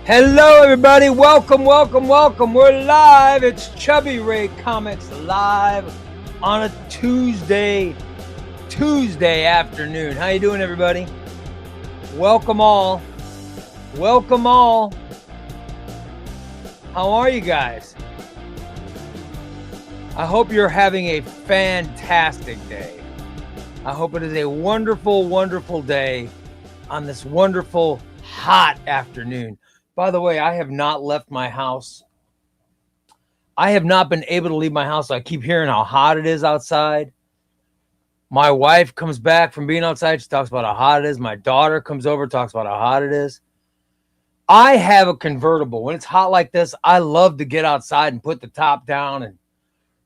Hello, everybody. Welcome. We're live. It's Chubbyray Comics live on a Tuesday afternoon. How you doing, everybody? Welcome all. How are you guys? I hope you're having a fantastic day. I hope it is a wonderful, wonderful day on this wonderful, hot afternoon. By the way, I have not left my house. I have not been able to leave my house. I keep hearing how hot it is outside. My wife comes back from being outside. She talks about how hot it is. My daughter comes over, talks about how hot it is. I have a convertible. When it's hot like this, I love to get outside and put the top down and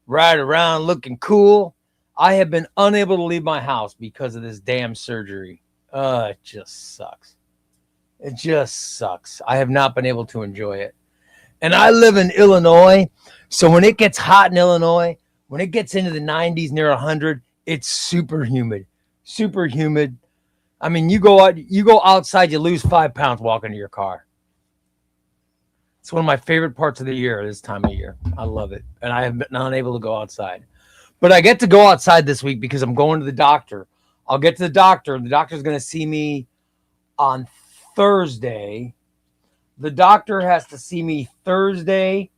ride around looking cool. I have been unable to leave my house because of this damn surgery. It just sucks. It just sucks. I have not been able to enjoy it. And I live in Illinois, so when it gets hot in Illinois, when it gets into the 90s, near 100, it's super humid. Super humid. I mean, you go outside, you lose 5 pounds walking to your car. It's one of my favorite parts of the year, this time of year. I love it. And I have been unable to go outside. But I get to go outside this week because I'm going to the doctor. I'll get to the doctor. The doctor's going to see me on Thursday. The doctor has to see me Thursday,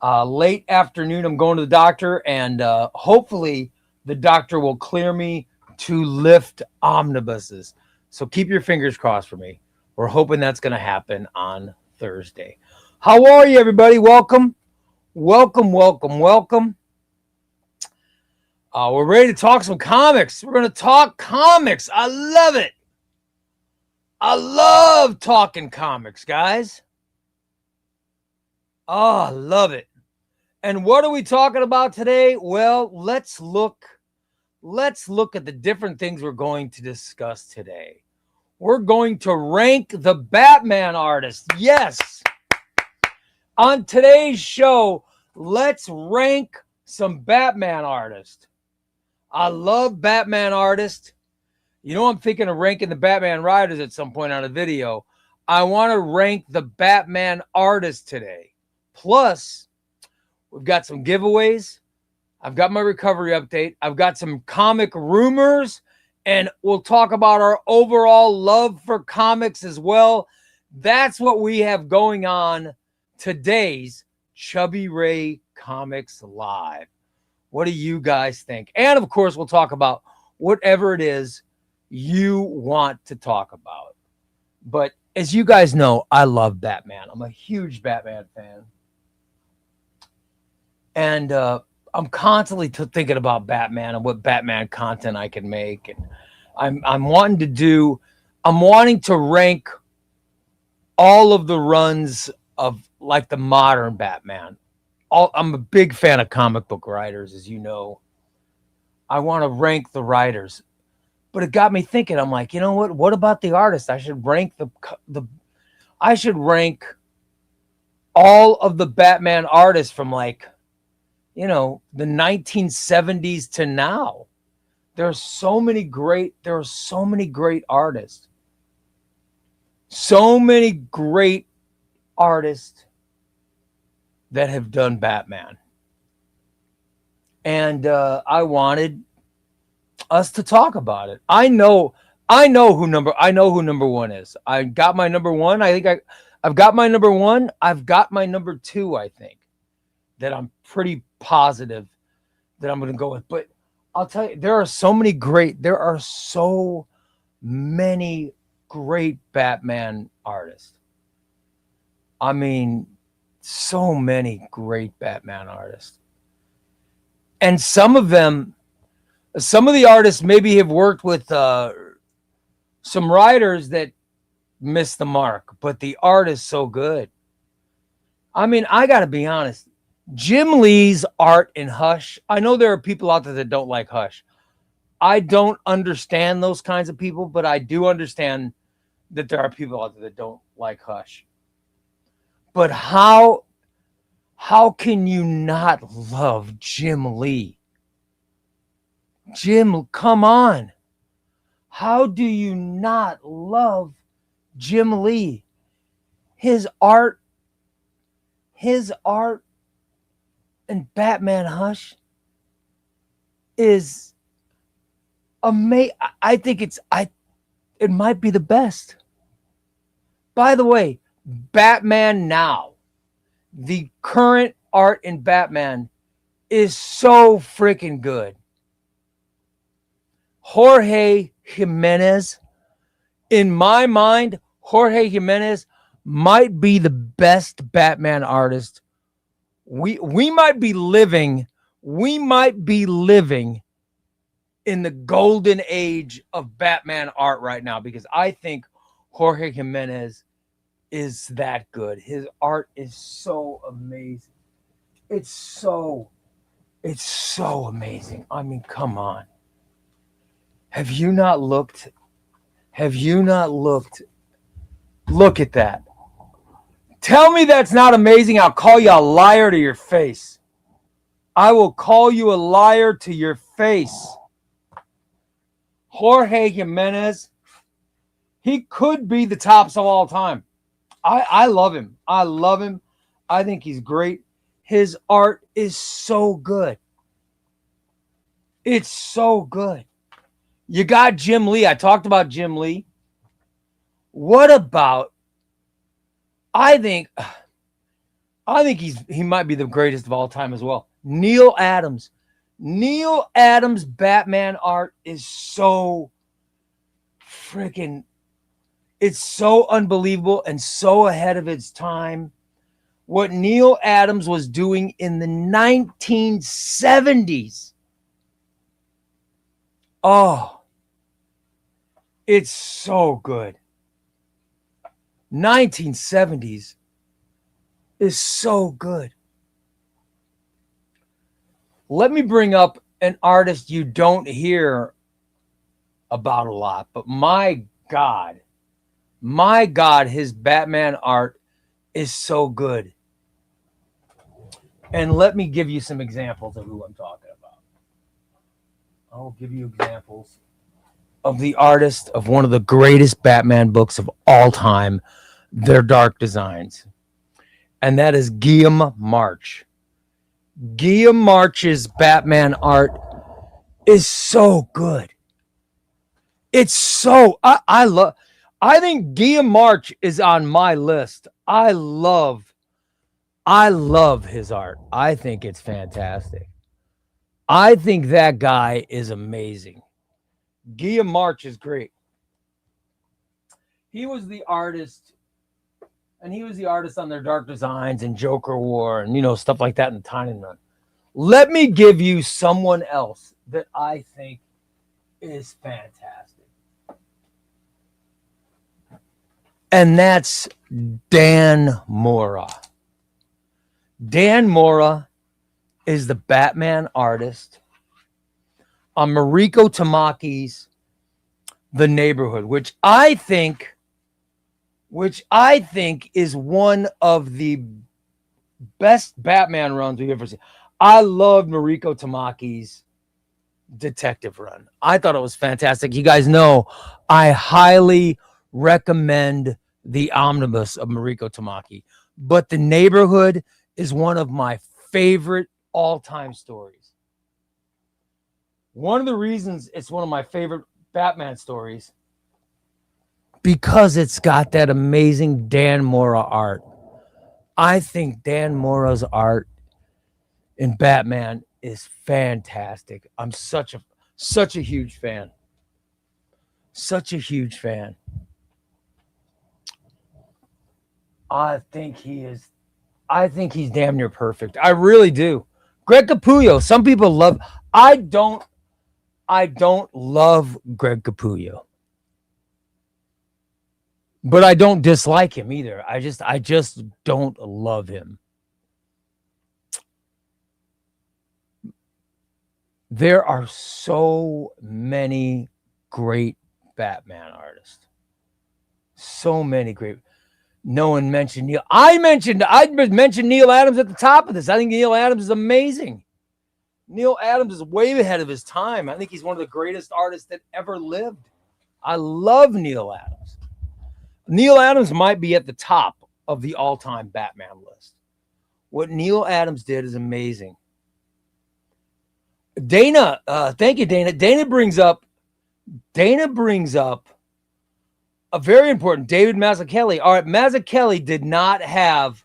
late afternoon. I'm going to the doctor, and hopefully the doctor will clear me to lift omnibuses. So keep your fingers crossed for me. We're hoping that's going to happen on Thursday. How are you, everybody? Welcome. We're ready to talk some comics. We're going to talk comics. I love it. I love talking comics, guys. Oh, I love it. And what are we talking about today? Well, let's look at the different things we're going to discuss today. We're going to rank the Batman artists. Yes. On today's show, let's rank some Batman artists. I love Batman artists. You know, I'm thinking of ranking the Batman writers at some point on a video. I want to rank the Batman artists today. Plus, we've got some giveaways. I've got my recovery update. I've got some comic rumors. And we'll talk about our overall love for comics as well. That's what we have going on today's Chubbyray Comics Live. What do you guys think? And, of course, we'll talk about whatever it is you want to talk about. But as you guys know, I love Batman. I'm a huge Batman fan. And I'm constantly thinking about Batman and what Batman content I can make. And I'm wanting to rank all of the runs of like the modern Batman. I'm a big fan of comic book writers, as you know. I want to rank the writers. But it got me thinking. I'm like, you know what? What about the artists? I should rank I should rank all of the Batman artists from like, you know, the 1970s to now. There are so many great artists. So many great artists that have done Batman. And I wanted us to talk about it. I know who number one is. I got my number one. I've got my number one. I've got my number two, I think, that I'm pretty positive that I'm going to go with. But I'll tell you, there are so many great Batman artists. I mean, so many great Batman artists. And some of the artists maybe have worked with some writers that missed the mark, but the art is so good. I mean, I got to be honest. Jim Lee's art in Hush, I know there are people out there that don't like Hush. I don't understand those kinds of people, but I do understand that there are people out there that don't like Hush. But how can you not love Jim Lee? Jim, come on. How do you not love Jim Lee? his art and Batman Hush is amazing. I think it might be the best. By the way, Batman Now, the current art in Batman is so freaking good. Jorge Jimenez, in my mind, Jorge Jimenez might be the best Batman artist. We might be living in the golden age of Batman art right now, because I think Jorge Jimenez is that good. His art is so amazing. It's so amazing. I mean, come on. Have you not looked? Look at that. Tell me that's not amazing. I'll call you a liar to your face. I will call you a liar to your face. Jorge Jimenez, he could be the tops of all time. I love him. I love him. I think he's great. His art is so good. It's so good. You got Jim Lee. I talked about Jim Lee. What about, I think he might be the greatest of all time as well. Neil Adams. Neil Adams' Batman art is so freaking, it's so unbelievable and so ahead of its time. What Neil Adams was doing in the 1970s. Oh, it's so good. 1970s is so good. Let me bring up an artist you don't hear about a lot, but my God, his Batman art is so good. And let me give you some examples of who I'm talking about. I'll give you examples of the artist of one of the greatest Batman books of all time, Their Dark Designs. And that is Guillaume March. Guillaume March's Batman art is so good. It's so, I think Guillaume March is on my list. I love his art. I think it's fantastic. I think that guy is amazing. Guillaume March is great. He was the artist on Their Dark Designs and Joker War and, stuff like that in the Tynion Run. Let me give you someone else that I think is fantastic. And that's Dan Mora. Dan Mora is the Batman artist on Mariko Tamaki's The Neighborhood, which I think is one of the best Batman runs we've ever seen. I love Mariko Tamaki's detective run. I thought it was fantastic. You guys know I highly recommend the omnibus of Mariko Tamaki, but The Neighborhood is one of my favorite all-time stories. One of the reasons it's one of my favorite Batman stories, because it's got that amazing Dan Mora art. I think Dan Mora's art in Batman is fantastic. I'm such a huge fan. Such a huge fan. I think he's damn near perfect. I really do. Greg Capullo. Some people love. I don't love Greg Capullo, but I don't dislike him either. I just don't love him. There are so many great Batman artists. So many great. No one mentioned Neil. I mentioned Neil Adams at the top of this. I think Neil Adams is amazing. Neil Adams is way ahead of his time. I think he's one of the greatest artists that ever lived. I love Neil Adams. Neil Adams might be at the top of the all-time Batman list. What Neil Adams did is amazing. Dana, thank you, Dana. Dana brings up a very important David Mazzucchelli. All right, Mazzucchelli did not have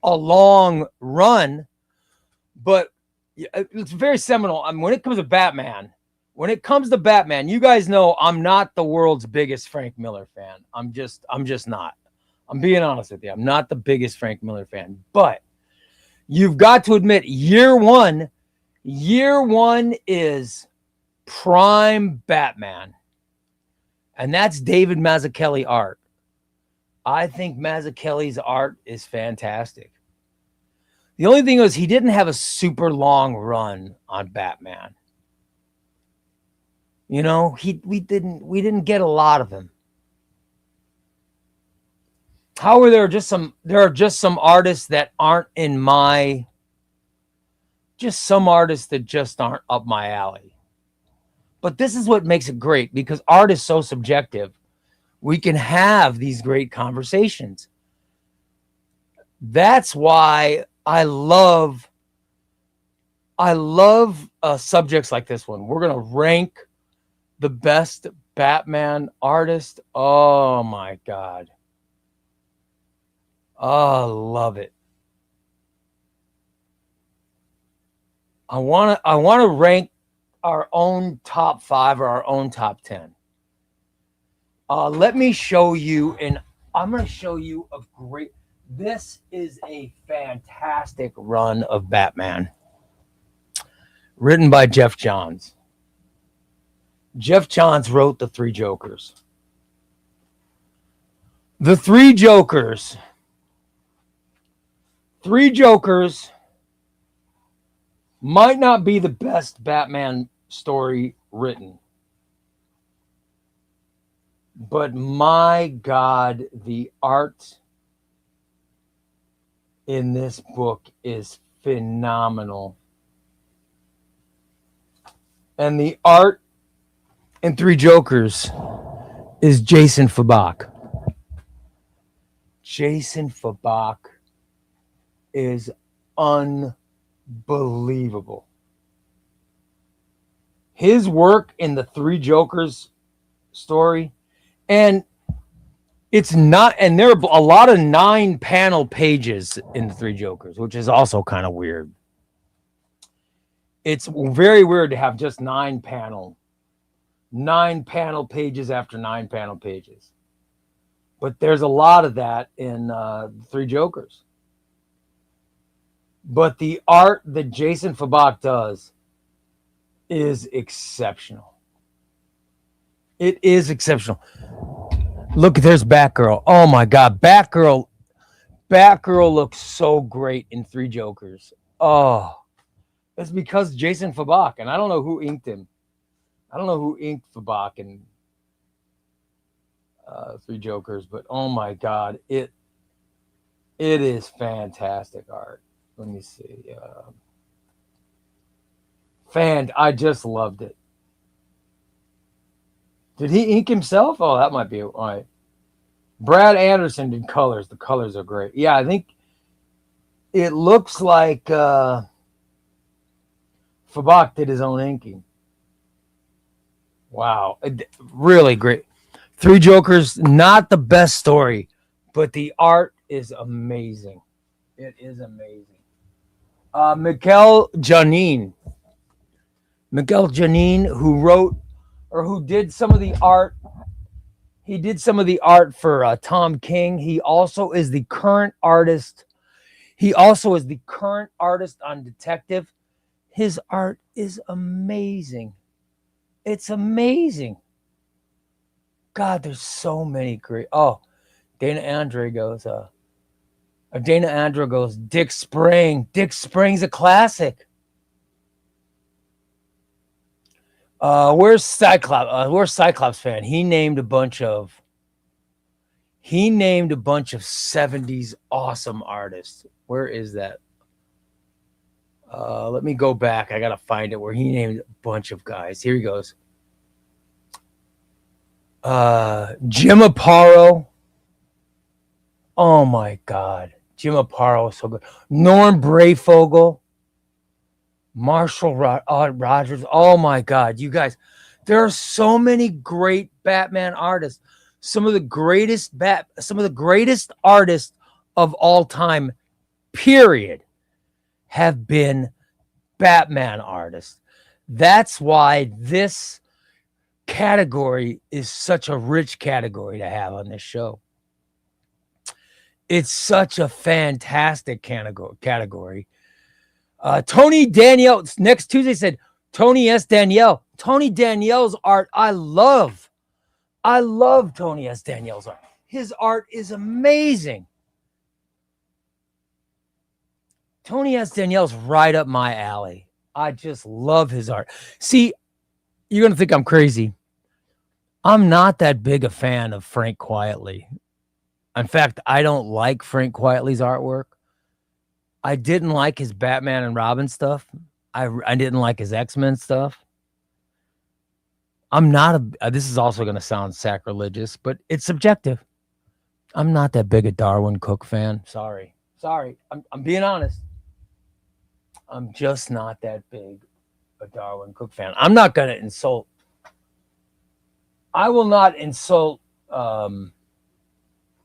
a long run, but it's very seminal. I mean, when it comes to Batman, you guys know I'm not the world's biggest Frank Miller fan. I'm just not. I'm being honest with you. I'm not the biggest Frank Miller fan, but you've got to admit, year one is prime Batman. And that's David Mazzucchelli art. I think Mazzucchelli's art is fantastic. The only thing was he didn't have a super long run on Batman. You know, we didn't get a lot of him. However, there are just some artists that aren't in my, just some artists that just aren't up my alley. But this is what makes it great, because art is so subjective. We can have these great conversations. That's why I love subjects like this one. We're going to rank the best Batman artist. Oh my God. Oh, love it. I want to rank our own top 5 or our own top 10. Let me show you, and I'm going to show you this is a fantastic run of Batman, written by Jeff Johns. Jeff Johns wrote The Three Jokers. The Three Jokers. Three Jokers might not be the best Batman story written, but my God, the art in this book is phenomenal. And the art in Three Jokers is Jason Fabak. Jason Fabak is unbelievable. His work in the Three Jokers story, and it's not, and there are a lot of 9-panel pages in the Three Jokers, which is also kind of weird. It's very weird to have just 9-panel pages after 9-panel pages. But there's a lot of that in Three Jokers. But the art that Jason Fabak does is exceptional. It is exceptional. Look, there's Batgirl. Oh my God, Batgirl looks so great in Three Jokers. Oh, it's because Jason Fabak, and I don't know who inked him. I don't know who inked Fabak in Three Jokers, but oh my God, it is fantastic art. Let me see. I just loved it. Did he ink himself? Oh, that might be it. All right. Brad Anderson did colors. The colors are great. Yeah, I think it looks like Fabak did his own inking. Wow. Really great. Three Jokers, not the best story, but the art is amazing. It is amazing. Miguel Janin, who did some of the art. He did some of the art for Tom King. He also is the current artist. On Detective. His art is amazing. It's amazing. God, there's so many great. Oh, Dana Andrew goes, Dick Spring. Dick Spring's a classic. Where's Cyclops? Where's Cyclops fan? He named a bunch of 70s awesome artists. Where is that? Let me go back. I gotta find it where he named a bunch of guys. Here he goes. Jim Aparo. Oh my God. Jim Aparo was so good. Norm Brayfogle, Rogers. Oh my God, you guys, there are so many great Batman artists. Some of the greatest artists of all time, period, have been Batman artists. That's why this category is such a rich category to have on this show. It's such a fantastic category. Tony Danielle next Tuesday said Tony S. Danielle. Tony Danielle's art I love. I love Tony S. Danielle's art. His art is amazing. Tony S. Danielle's right up my alley. I just love his art. See, you're going to think I'm crazy. I'm not that big a fan of Frank Quietly. In fact, I don't like Frank Quietly's artwork. I didn't like his Batman and Robin stuff. I didn't like his X-Men stuff. I'm not this is also going to sound sacrilegious, but it's subjective. I'm not that big a Darwin Cook fan. Sorry. I'm being honest. I'm just not that big a Darwin Cook fan. I'm not going to insult. I will not insult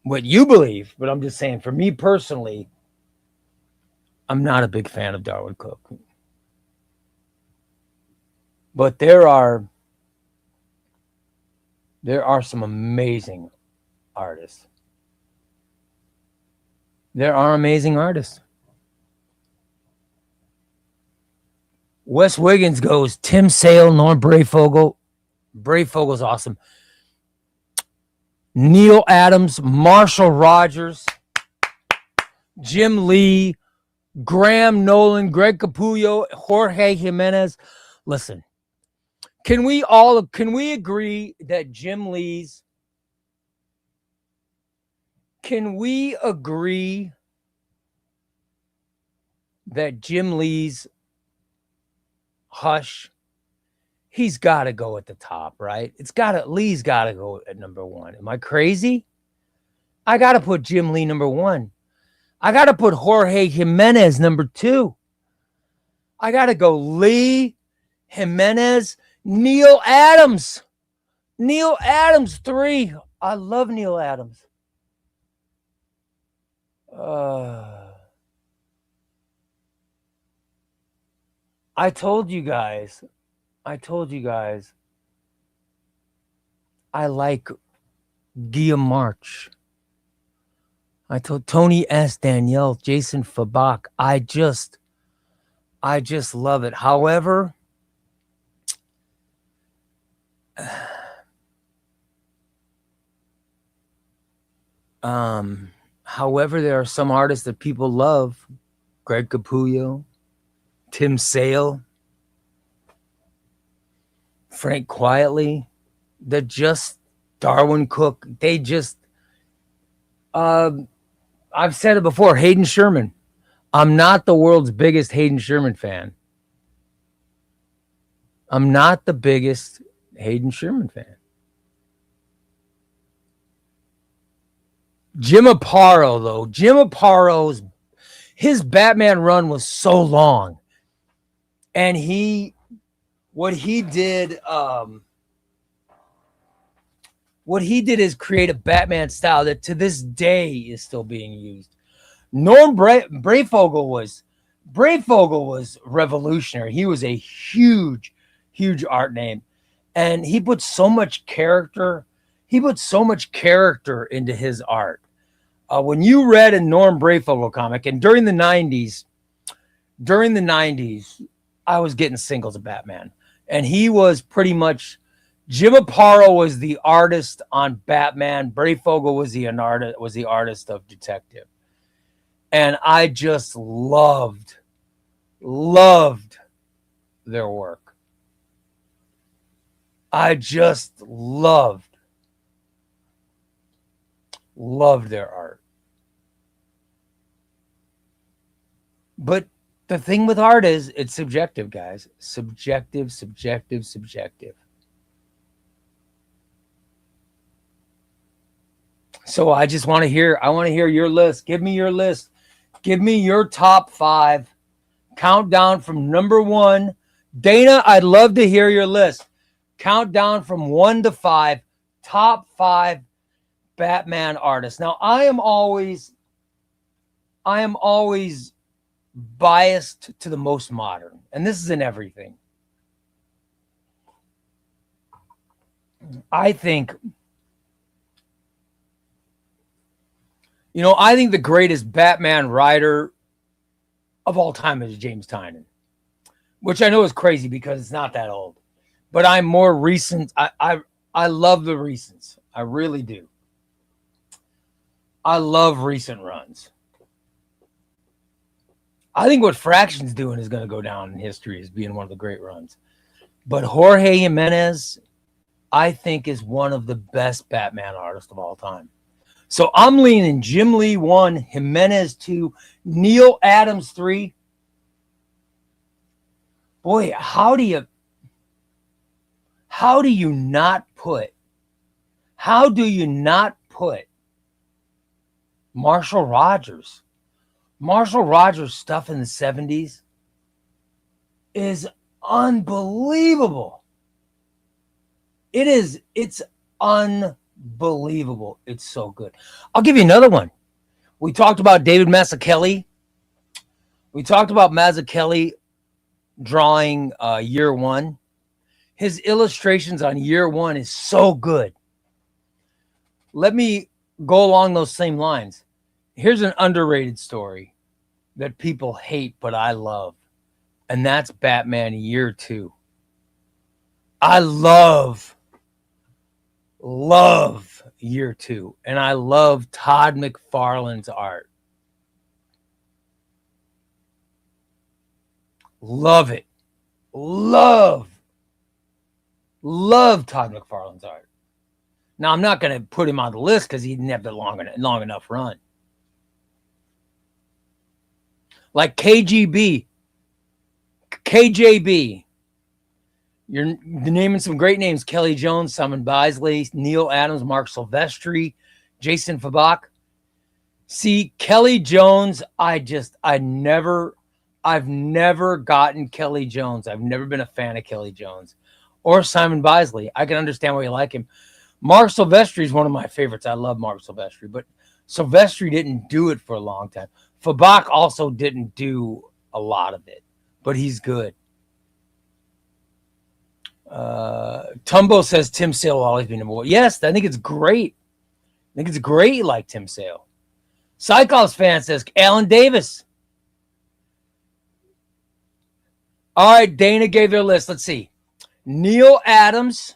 what you believe, but I'm just saying, for me personally, I'm not a big fan of Darwin Cook. But there are some amazing artists. There are amazing artists. Wes Wiggins goes Tim Sale, Norm Brayfogle. Brayfogle's awesome. Neil Adams, Marshall Rogers, Jim Lee, Graham Nolan, Greg Capullo, Jorge Jimenez. Listen, can we agree that Jim Lee's Hush, he's got to go at the top, right? Lee's got to go at number one. Am I crazy? I got to put Jim Lee number one. I got to put Jorge Jimenez number two. I got to go Lee, Jimenez, Neil Adams. Neil Adams, three. I love Neil Adams. I told you guys, I like Guillaume March. I told Tony S. Danielle, Jason Fabak. I just love it. However, there are some artists that people love. Greg Capullo, Tim Sale, Frank Quietly, that just Darwin Cook. They just, I've said it before, Hayden Sherman. I'm not the world's biggest Hayden Sherman fan. I'm not the biggest Hayden Sherman fan. Jim Aparo, though. Jim Aparo's, his Batman run was so long. And what he did is create a Batman style that to this day is still being used. Norm Brayfogle was revolutionary. He was a huge art name, and he put so much character into his art. When you read a Norm Brayfogle comic, and during the 90s, I was getting singles of Batman, and he was pretty much, Jim Aparo was the artist on Batman. Brayfogle was the artist of Detective. And I just loved their work. I just loved their art. But the thing with art is it's subjective, guys. Subjective. So I just want to hear, I want to hear your list. Give me your list. Give me your top 5. Countdown from number 1. Dana, I'd love to hear your list. Countdown from 1 to 5. Top 5 Batman artists. Now, I am always biased to the most modern, and this is in everything. I think the greatest Batman writer of all time is James Tynion, which I know is crazy because it's not that old, but I'm more recent. I love the recents. I really do. I love recent runs. I think what Fraction's doing is going to go down in history as being one of the great runs. But Jorge Jimenez, I think, is one of the best Batman artists of all time. So I'm leaning Jim Lee 1, Jimenez 2, Neil Adams 3. Boy, how do you not put Marshall Rogers? Marshall Rogers' stuff in the 70s is unbelievable. It's unbelievable. It's so good. I'll give you another one. We talked about David Mazzucchelli. We talked about Mazzucchelli drawing Year One. His illustrations on Year One is so good. Let me go along those same lines. Here's an underrated story that people hate, but I love. And that's Batman Year Two. I love Year Two. And I love Todd McFarlane's art. Love it. Love Todd McFarlane's art. Now, I'm not going to put him on the list because he didn't have the long enough run. Like KJB. You're naming some great names. Kelly Jones, Simon Bisley, Neil Adams, Mark Silvestri, Jason Fabak. See, Kelly Jones, I've never gotten Kelly Jones. I've never been a fan of Kelly Jones or Simon Bisley. I can understand why you like him. Mark Silvestri is one of my favorites. I love Mark Silvestri, but Silvestri didn't do it for a long time. Fabak also didn't do a lot of it, but he's good. Tumbo says Tim Sale will always be number 1. Yes, I think it's great. I think it's great you like Tim Sale. Cyclops fan says Alan Davis. All right, Dana gave their list. Let's see. Neil Adams,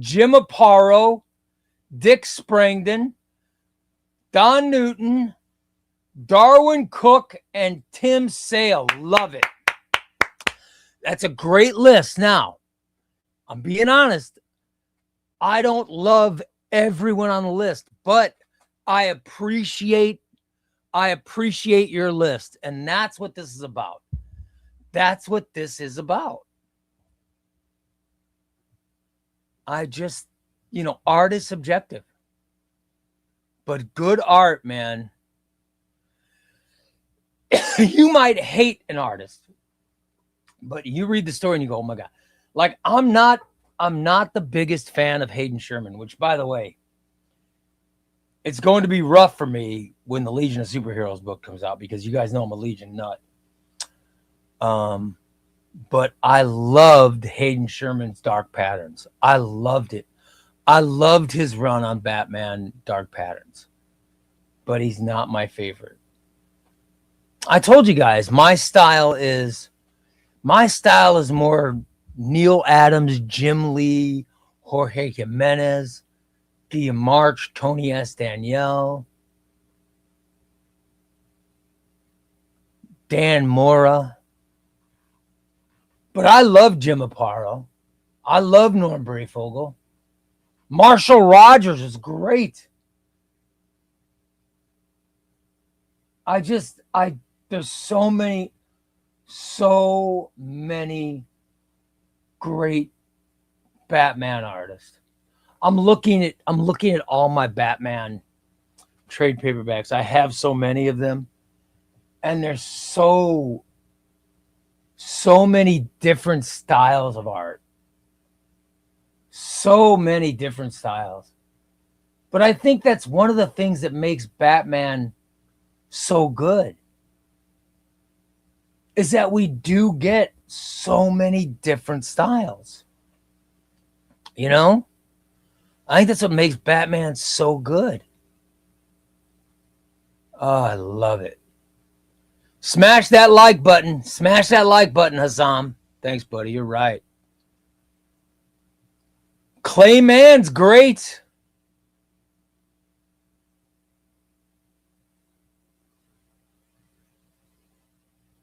Jim Aparo, Dick Sprangdon, Don Newton, Darwin Cook, and Tim Sale. Love it. That's a great list. Now, I'm being honest. I don't love everyone on the list, but I appreciate your list. And that's what this is about. That's what this is about. I just, art is subjective. But good art, man. You might hate an artist, but you read the story and you go, oh my God. Like, I'm not the biggest fan of Hayden Sherman, which, by the way, it's going to be rough for me when the Legion of Superheroes book comes out because you guys know I'm a Legion nut. But I loved Hayden Sherman's Dark Patterns. I loved it. I loved his run on Batman Dark Patterns, but he's not my favorite. I told you guys, my style is more Neil Adams, Jim Lee, Jorge Jimenez, Guillaume March, Tony S. Danielle, Dan Mora. But I love Jim Aparo. I love Norm Breyfogle. Marshall Rogers is great. There's so many great Batman artists. I'm looking at all my Batman trade paperbacks. I have so many of them, and there's so many different styles of art. So many different styles. But I think that's one of the things that makes Batman so good, is that we do get so many different styles. You know? I think that's what makes Batman so good. Oh, I love it. Smash that like button. Smash that like button, Hassam. Thanks, buddy. You're right. Clayman's great.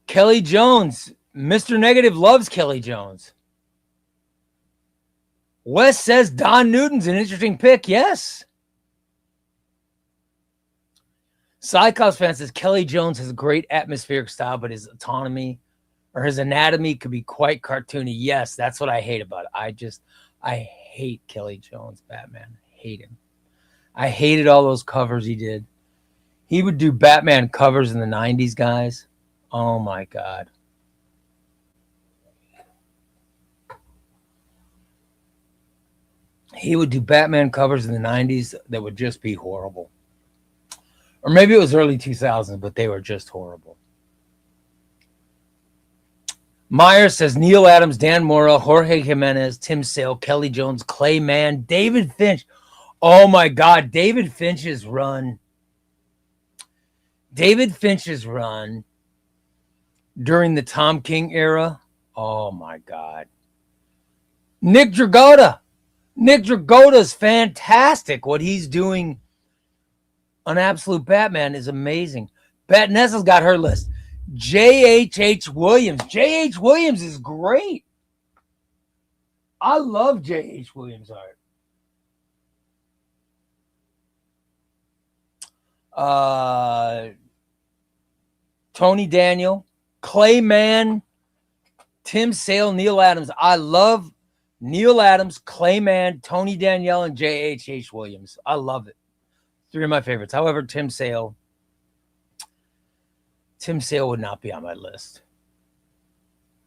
Kelly Jones. Mr. Negative loves Kelly Jones. Wes says Don Newton's an interesting pick. Yes. Psychos fan says Kelly Jones has a great atmospheric style, but his autonomy or his anatomy could be quite cartoony. Yes, that's what I hate about it. I hate Kelly Jones, Batman. I hate him. I hated all those covers he did. He would do Batman covers in the 90s, guys. Oh, my God. He would do Batman covers in the 90s that would just be horrible. Or maybe it was early 2000s, but they were just horrible. Myers says Neil Adams, Dan Mora, Jorge Jimenez, Tim Sale, Kelly Jones, Clay Mann, David Finch. Oh, my God. David Finch's run during the Tom King era. Oh, my God. Nick Dragotta. Nick Dragotta's fantastic. What he's doing on Absolute Batman is amazing. Bat Nessa's got her list. J.H.H. Williams. J.H. Williams is great. I love J.H. Williams art. Tony Daniel, Clay Mann, Tim Sale, Neil Adams. I love Neil Adams, Clay Mann, Tony Danielle, and J.H.H. Williams. I love it. 3 of my favorites. However, Tim Sale would not be on my list.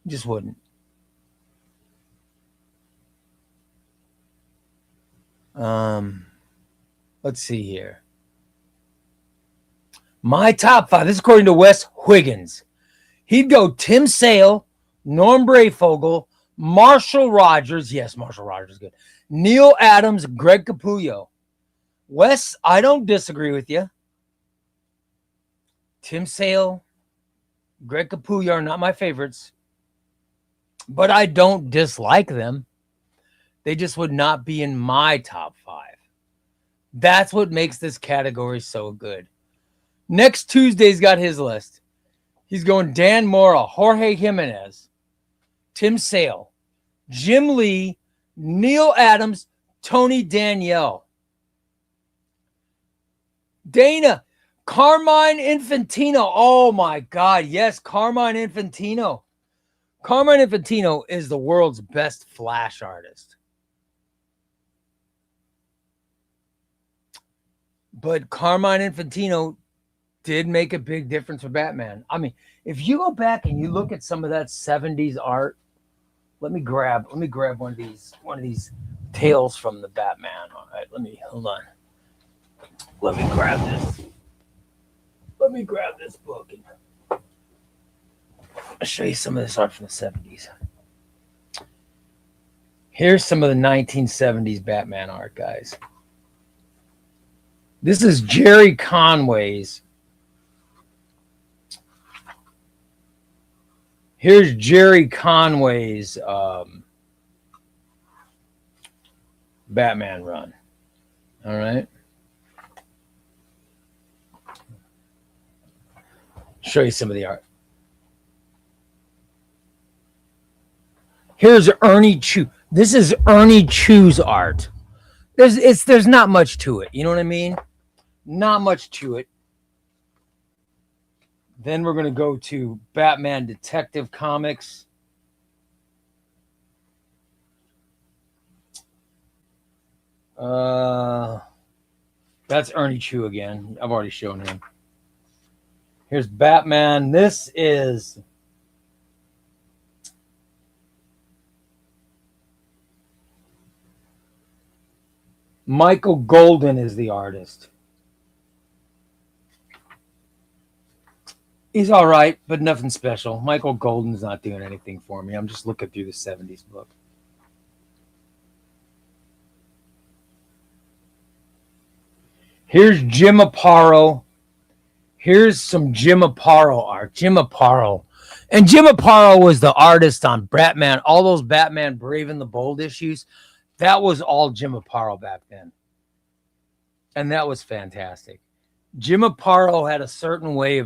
Just wouldn't. Let's see here. My top 5. This is according to Wes Huygens. He'd go Tim Sale, Norm Brayfogle, Marshall Rogers. Yes, Marshall Rogers is good. Neil Adams, Greg Capullo. Wes, I don't disagree with you. Tim Sale, Greg Capullo are not my favorites, but I don't dislike them. They just would not be in my top 5. That's what makes this category so good. Next Tuesday's got his list. He's going Dan Mora, Jorge Jimenez, Tim Sale, Jim Lee, Neil Adams, Tony Danielle. Dana, Carmine Infantino. Oh, my God. Yes, Carmine Infantino. Carmine Infantino is the world's best Flash artist. But Carmine Infantino did make a big difference for Batman. I mean, if you go back and you look at some of that 70s art, let me grab one of these tales from the Batman. All right, hold on. Let me grab this book and I'll show you some of this art from the 70s. Here's some of the 1970s Batman art, guys. This is Jerry Conway's. Here's Jerry Conway's Batman run. All right. Show you some of the art. Here's Ernie Chu. This is Ernie Chu's art. There's not much to it. You know what I mean? Not much to it. Then we're going to go to Batman Detective Comics. That's Ernie Chu again. I've already shown him. Here's Batman. This is Michael Golden is the artist. He's all right, but nothing special. Michael Golden's not doing anything for me. I'm just looking through the 70s book. Here's Jim Aparo. Here's some Jim Aparo art. Jim Aparo. And Jim Aparo was the artist on Batman, all those Batman Brave and the Bold issues. That was all Jim Aparo back then. And that was fantastic. Jim Aparo had a certain way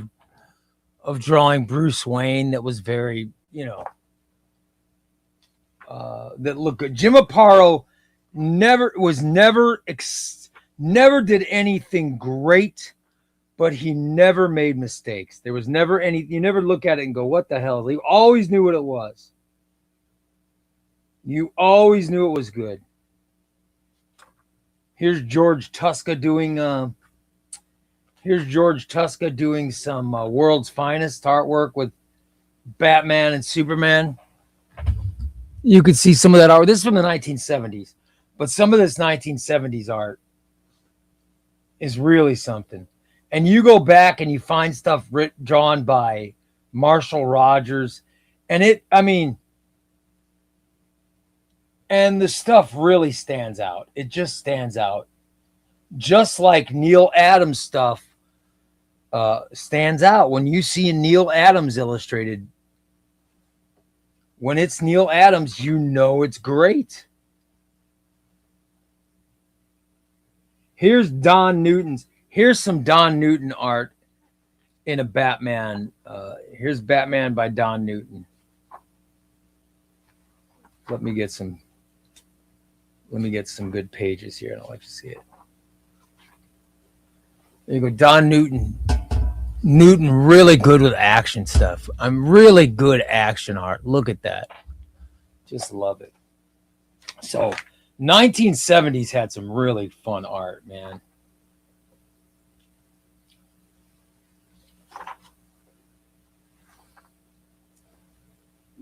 of drawing Bruce Wayne that was very, that looked good. Jim Aparo never did anything great, but he never made mistakes. There was never any, you never look at it and go, what the hell? You always knew what it was. You always knew it was good. Here's George Tuska doing some World's Finest artwork with Batman and Superman. You could see some of that art. This is from the 1970s, but some of this 1970s art is really something. And you go back and you find stuff drawn by Marshall Rogers, and and the stuff really stands out. It just stands out. Just like Neil Adams stuff stands out. When you see Neil Adams illustrated, when it's Neil Adams, you know it's great. Here's Don Newton's. Here's some Don Newton art in a Batman. Here's Batman by Don Newton. Let me get some good pages here, and I'll let you see it. There you go, Don Newton. Newton, really good with action stuff. I'm really good action art. Look at that. Just love it. So 1970s had some really fun art, man.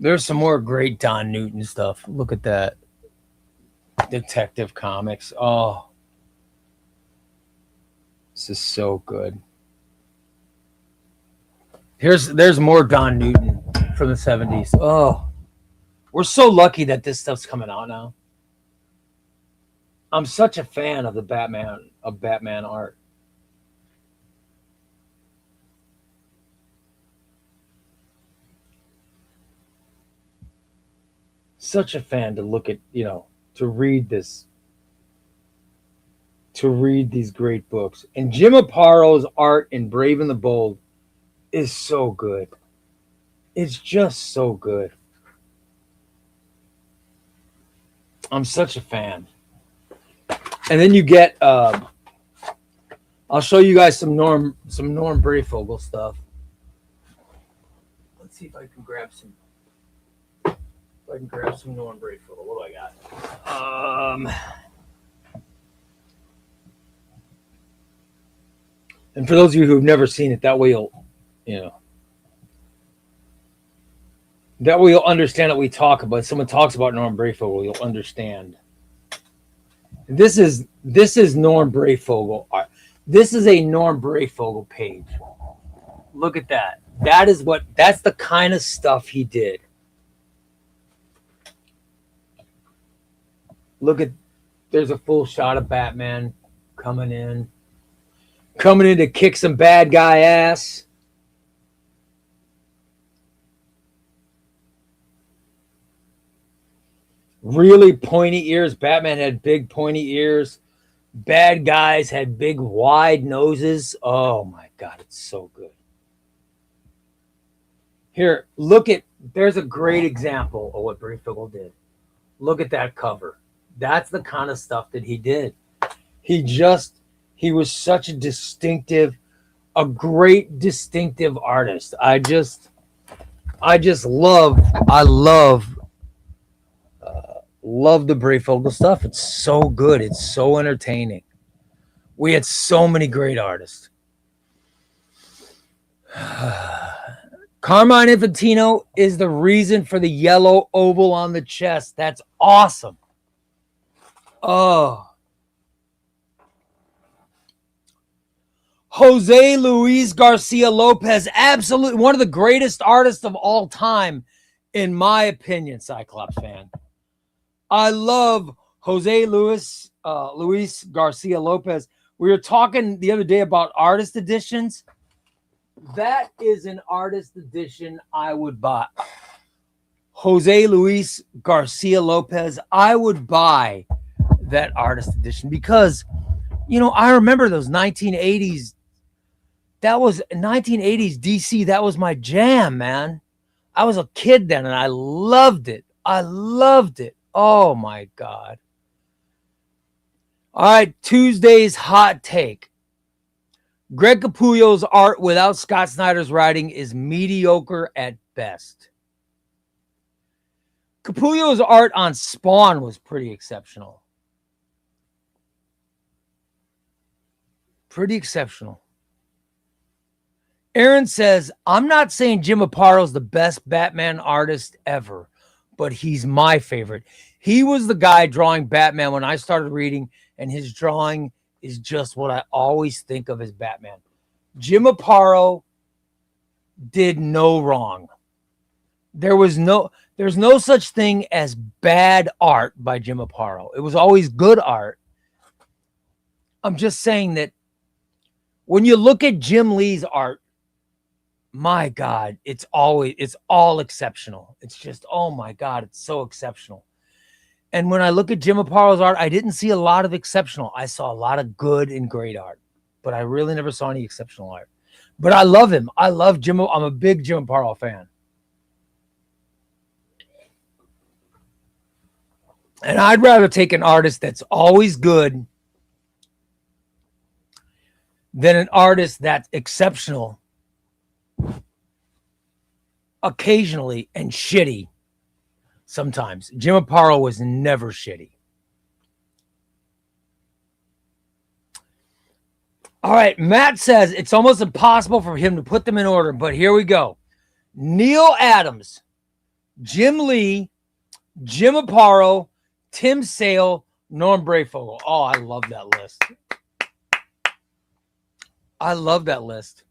There's some more great Don Newton stuff. Look at that. Detective Comics. Oh, this is so good. There's more Don Newton from the 70s. Oh, we're so lucky that this stuff's coming out now. I'm such a fan of Batman art. Such a fan to look at, to read this, to read these great books. And Jim Aparo's art in Brave and the Bold is so good. It's just so good. I'm such a fan. And then you get, I'll show you guys some Norm Brayfogle stuff. Let's see if I can grab some. Norm Brayfogle. What do I got? And for those of you who've never seen it, that way you'll understand what we talk about. If someone talks about Norm Brayfogle, you'll understand. This is Norm Brayfogle art. This is a Norm Brayfogle page. Look at that. That's the kind of stuff he did. Look at, there's a full shot of Batman coming in to kick some bad guy ass. Really pointy ears. Batman had big pointy ears. Bad guys had big wide noses. Oh my God, it's so good. Here, there's a great example of what Brayfogle did. Look at that cover. That's the kind of stuff that he did. He was such a great distinctive artist. I love Love the Brayfogle stuff. It's so good. It's so entertaining. We had so many great artists. Carmine Infantino is the reason for the yellow oval on the chest. That's awesome. Oh. Jose Luis Garcia Lopez, absolutely one of the greatest artists of all time, in my opinion, Cyclops fan. I love Jose Luis Garcia Lopez. We were talking the other day about artist editions. That is an artist edition I would buy. Jose Luis Garcia Lopez, I would buy that artist edition because, I remember those 1980s. That was 1980s DC. That was my jam, man. I was a kid then and I loved it. I loved it. Oh my God. All right, Tuesday's hot take. Greg Capullo's art without Scott Snyder's writing is mediocre at best. Capullo's art on Spawn was pretty exceptional. Pretty exceptional. Aaron says, I'm not saying Jim Aparo's the best Batman artist ever, but he's my favorite. He was the guy drawing Batman when I started reading, and his drawing is just what I always think of as Batman. Jim Aparo did no wrong. There's no such thing as bad art by Jim Aparo. It was always good art. I'm just saying that when you look at Jim Lee's art, my God, it's all exceptional. It's just, oh my God, it's so exceptional. And when I look at Jim Aparo's art, I didn't see a lot of exceptional. I saw a lot of good and great art, but I really never saw any exceptional art. But I love him. I love Jim. I'm a big Jim Aparo fan. And I'd rather take an artist that's always good than an artist that's exceptional occasionally and shitty sometimes. Jim Aparo was never shitty. All right, Matt says it's almost impossible for him to put them in order, but here we go. Neil Adams, Jim Lee, Jim Aparo, Tim Sale, Norm Brayfogle. Oh, I love that list. I love that list.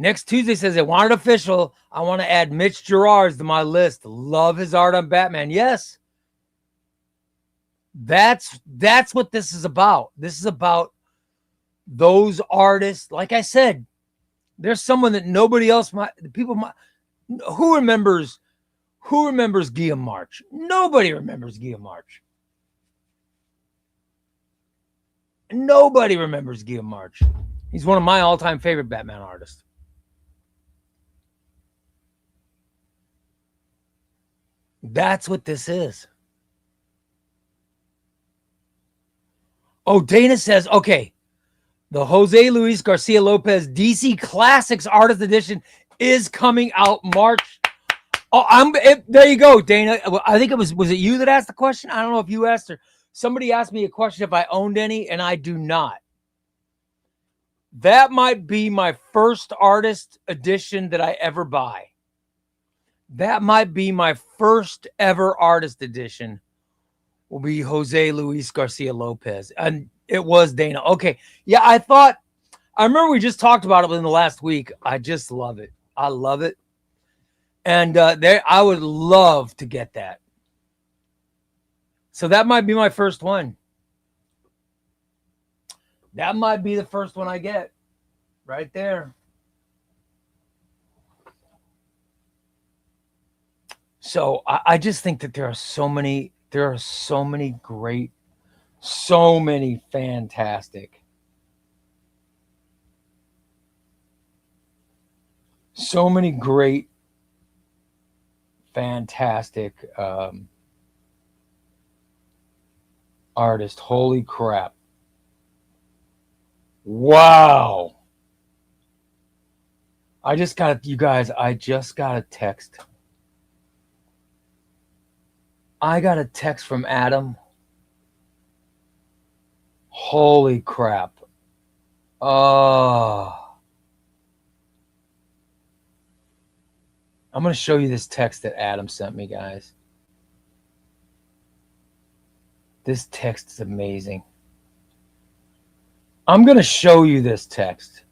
Next Tuesday says, I want it official. I want to add Mitch Gerards to my list. Love his art on Batman. Yes. That's what this is about. This is about those artists. Like I said, there's someone that nobody else who remembers Guillaume March? Nobody remembers Guillaume March. Nobody remembers Guillaume March. He's one of my all-time favorite Batman artists. That's what this is. Oh, Dana says, okay, the Jose Luis Garcia Lopez DC Classics Artist Edition is coming out March. Oh, there you go, Dana. I think was it you that asked the question? I don't know if you asked her. Somebody asked me a question if I owned any, and I do not. That might be my first artist edition that I ever buy. That might be my first ever artist edition. Will be Jose Luis Garcia Lopez. And it was Dana. Okay. Yeah, I remember we just talked about it in the last week. I just love it. I love it. And I would love to get that. So that might be my first one. That might be the first one I get. Right there. So I just think that there are so many great, so many fantastic, so many great, fantastic artists. Holy crap. Wow. I just got a text. I got a text from Adam. Holy crap. Oh. I'm going to show you this text that Adam sent me, guys. This text is amazing. I'm going to show you this text.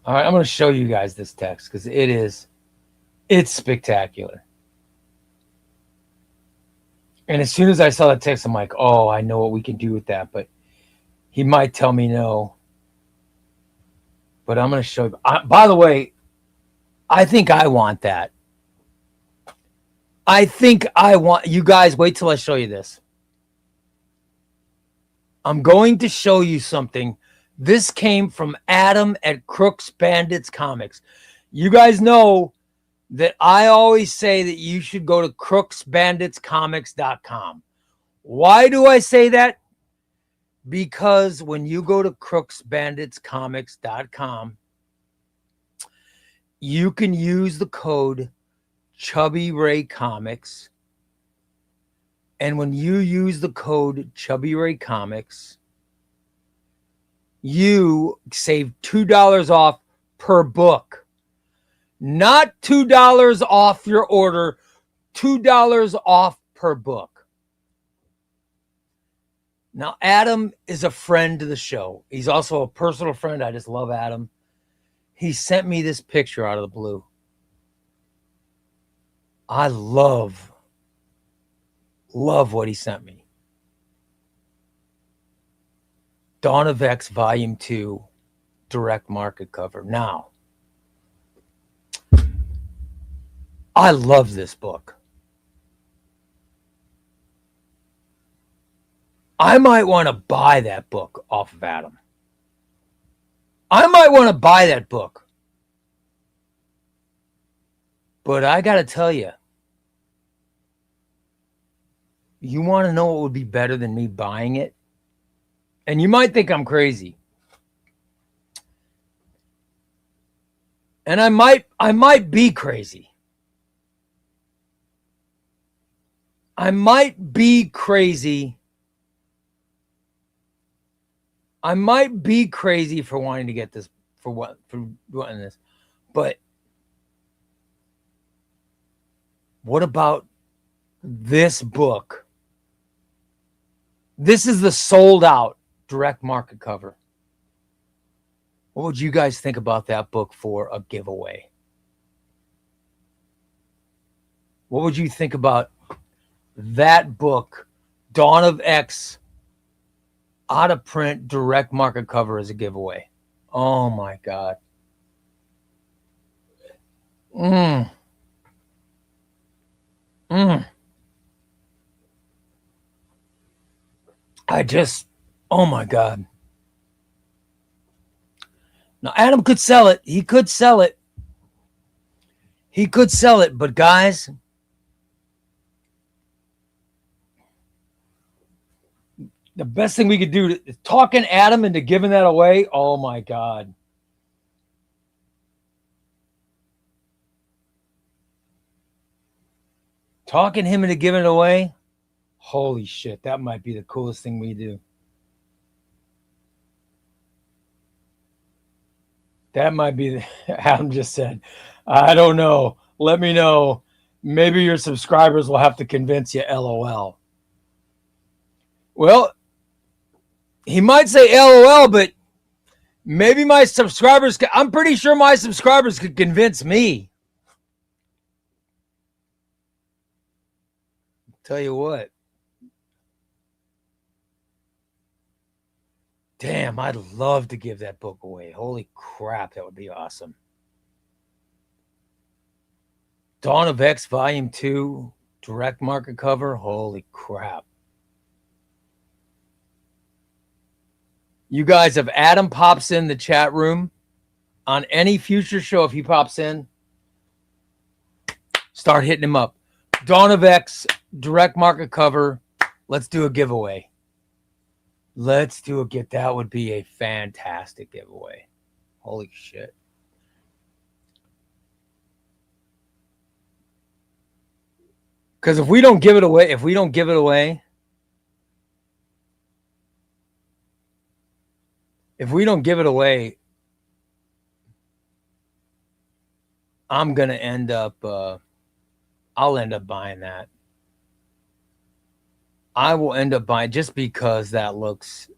All right, I'm going to show you guys this text because it's spectacular. And as soon as I saw the text, I'm like, oh, I know what we can do with that. But he might tell me no. But I'm going to show you. By the way, I think I want that. I think I want, you guys, wait till I show you this. I'm going to show you something. This came from Adam at Crooks Bandits Comics. You guys know that I always say that you should go to crooksbanditscomics.com. Why do I say that? Because when you go to crooksbanditscomics.com, you can use the code Chubbyray Comics. And when you use the code Chubbyray Comics, you save $2 off per book. Not $2 off your order, $2 off per book. Now, Adam is a friend to the show. He's also a personal friend. I just love Adam. He sent me this picture out of the blue. I love what he sent me. Dawn of X Volume 2 direct market cover. Now, I love this book. I might want to buy that book off of Adam. I might want to buy that book. But I got to tell you, you want to know what would be better than me buying it? And you might think I'm crazy. And I might be crazy. I might be crazy. I might be crazy for wanting to get this, for wanting this. But what about this book? This is the sold out direct market cover. What would you guys think about that book for a giveaway? What would you think about that book, Dawn of X, out of print direct market cover as a giveaway? Oh my God. Oh my God. Now, Adam could sell it. He could sell it. But guys, the best thing we could do is talking Adam into giving that away. Oh my God. Talking him into giving it away. Holy shit. That might be the coolest thing we do. That might be, Adam just said, I don't know. Let me know. Maybe your subscribers will have to convince you, LOL. Well, he might say LOL, but maybe my subscribers, I'm pretty sure my subscribers could convince me. Tell you what. Damn, I'd love to give that book away. Holy crap, that would be awesome. Dawn of X Volume 2, direct market cover. Holy crap. You guys, if Adam pops in the chat room on any future show, if he pops in, start hitting him up. Dawn of X, direct market cover. Let's do a giveaway. That would be a fantastic giveaway. Holy shit. Because if we don't give it away, I'm gonna end up. I'll end up buying that. I will end up buying just because that looks.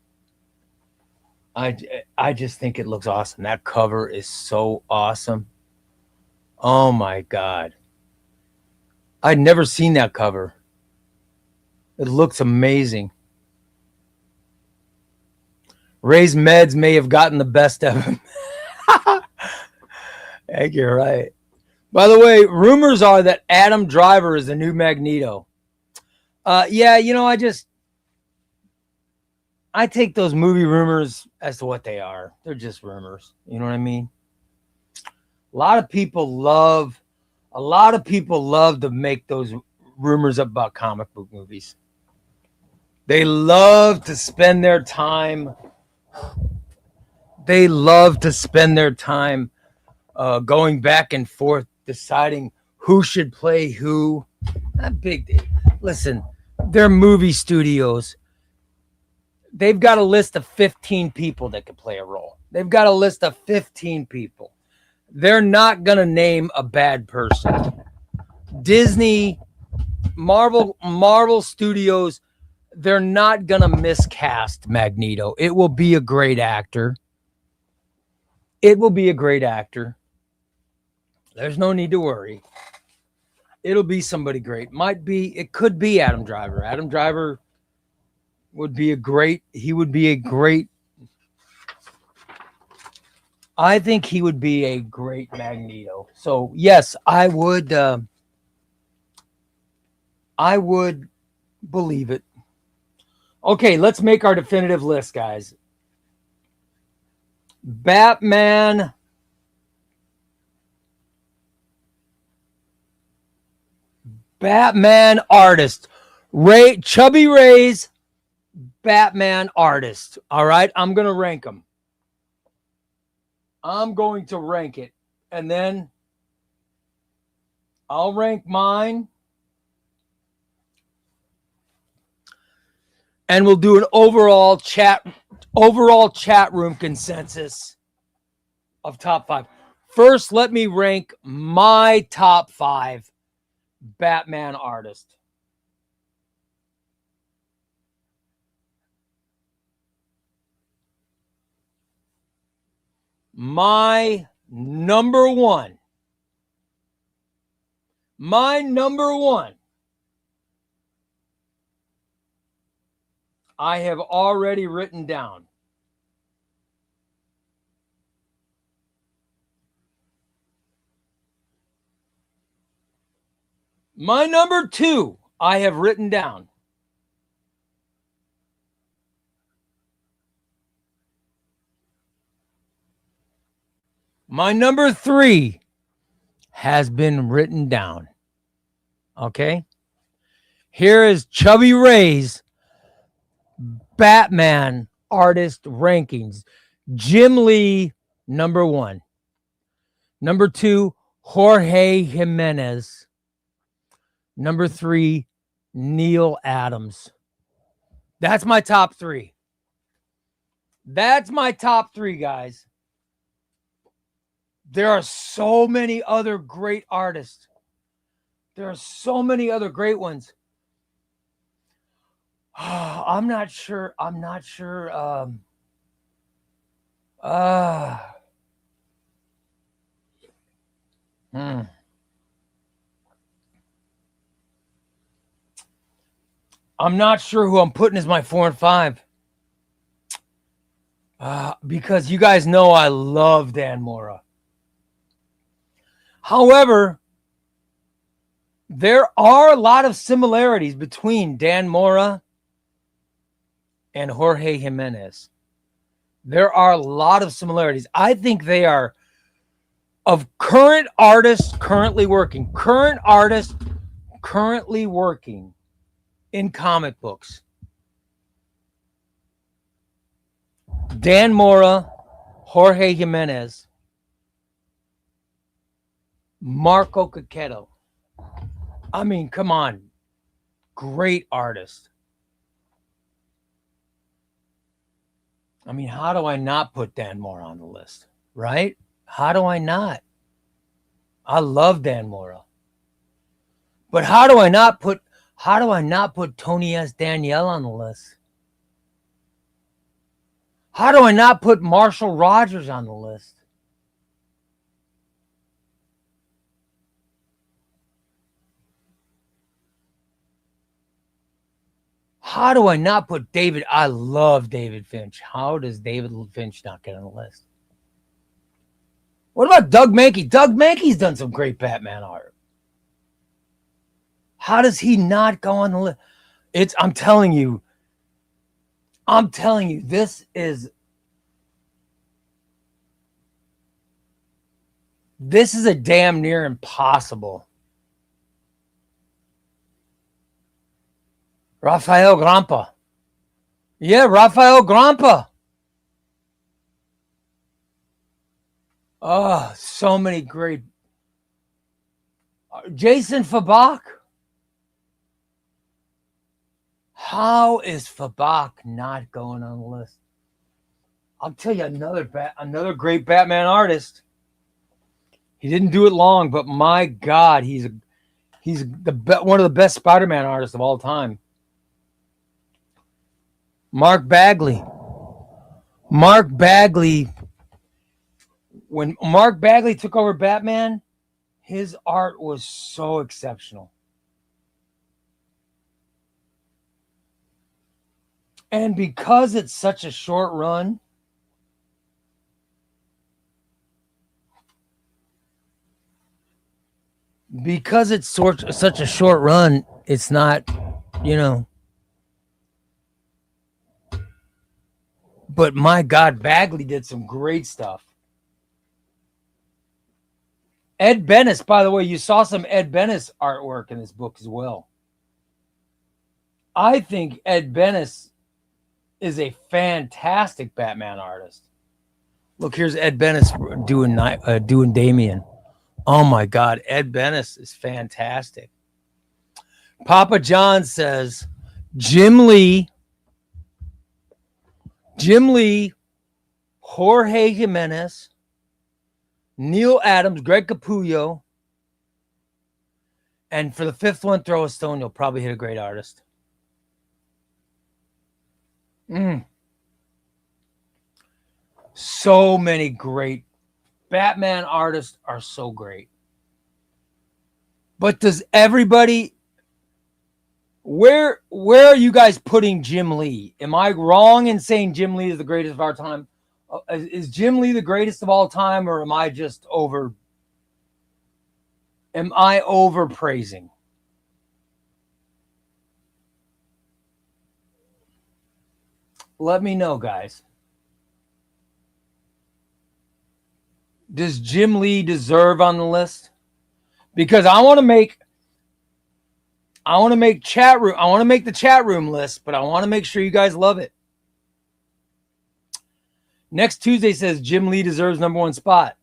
I just think it looks awesome. That cover is so awesome. Oh my god! I'd never seen that cover. It looks amazing. Ray's meds may have gotten the best of him. Heck, you're right. By the way, rumors are that Adam Driver is the new Magneto. Yeah, I take those movie rumors as to what they are. They're just rumors. You know what I mean? A lot of people love to make those rumors about comic book movies. They love to spend their time. Going back and forth, deciding who should play who. Listen, they're movie studios. They've got a list of 15 people that could play a role. They've got a list of 15 people. They're not going to name a bad person. Disney, Marvel Studios, they're not going to miscast Magneto. It will be a great actor. There's no need to worry. It'll be somebody great. It could be Adam Driver. Adam Driver would be a great. I think he would be a great Magneto. So yes, I would believe it. Okay, let's make our definitive list, guys. Batman artist. Chubbyray's Batman artist. All right, I'm going to rank them. I'm going to rank it. And then I'll rank mine. And we'll do an overall chat room consensus of top 5. First, let me rank my top 5 Batman artists. My number one. I have already written down. My number 2, I have written down. My number 3 has been written down. Okay? Here is Chubbyray's Batman artist rankings. Jim Lee, number 1. Number 2, Jorge Jimenez. Number 3, Neil Adams. That's my top 3. That's my top 3, guys. There are so many other great artists. There are so many other great ones. I'm not sure. I'm not sure who I'm putting as my 4 and 5. Because you guys know I love Dan Mora. However, there are a lot of similarities between Dan Mora and Jorge Jimenez. There are a lot of similarities. I think they are of current artists currently working in comic books. Dan Mora, Jorge Jimenez, Marco Cacchetto. I mean, come on. great artist. I mean, how do I not put Dan Mora on the list, right? How do I not? I love Dan Mora. But how do I not put Tony S. Danielle on the list? How do I not put Marshall Rogers on the list? How do I not put David? I love David Finch. How does David Finch not get on the list? What about Doug Mankey? Doug Mankey's done some great Batman art. How does he not go on the list? I'm telling you, this is a damn near impossible. Rafael Grampa. Yeah, Rafael Grampa. Oh, so many great. Jason Fabak. How is Fabak not going on the list? I'll tell you another great Batman artist. He didn't do it long, but my God, he's one of the best Spider-Man artists of all time. Mark Bagley. When Mark Bagley took over Batman, his art was so exceptional. And because it's such a short run, such a short run, it's not, But my God, Bagley did some great stuff. Ed Bennis, by the way, you saw some Ed Bennis artwork in this book as well. I think Ed Bennis is a fantastic Batman artist. Look, here's Ed Bennis doing Damian. Oh my God, Ed Bennis is fantastic. Papa John says Jim Lee, Jorge Jimenez, Neil Adams, Greg Capullo, and for the fifth one, throw a stone. You'll probably hit a great artist. So many great Batman artists are so great. But does everybody, where are you guys putting Jim Lee? Am I wrong in saying Jim Lee is the greatest of our time? Is Jim Lee the greatest of all time, or am I overpraising? Let me know, guys. Does Jim Lee deserve on the list? Because I want to make chat room. I want to make the chat room list, but I want to make sure you guys love it. Next Tuesday says Jim Lee deserves number one spot.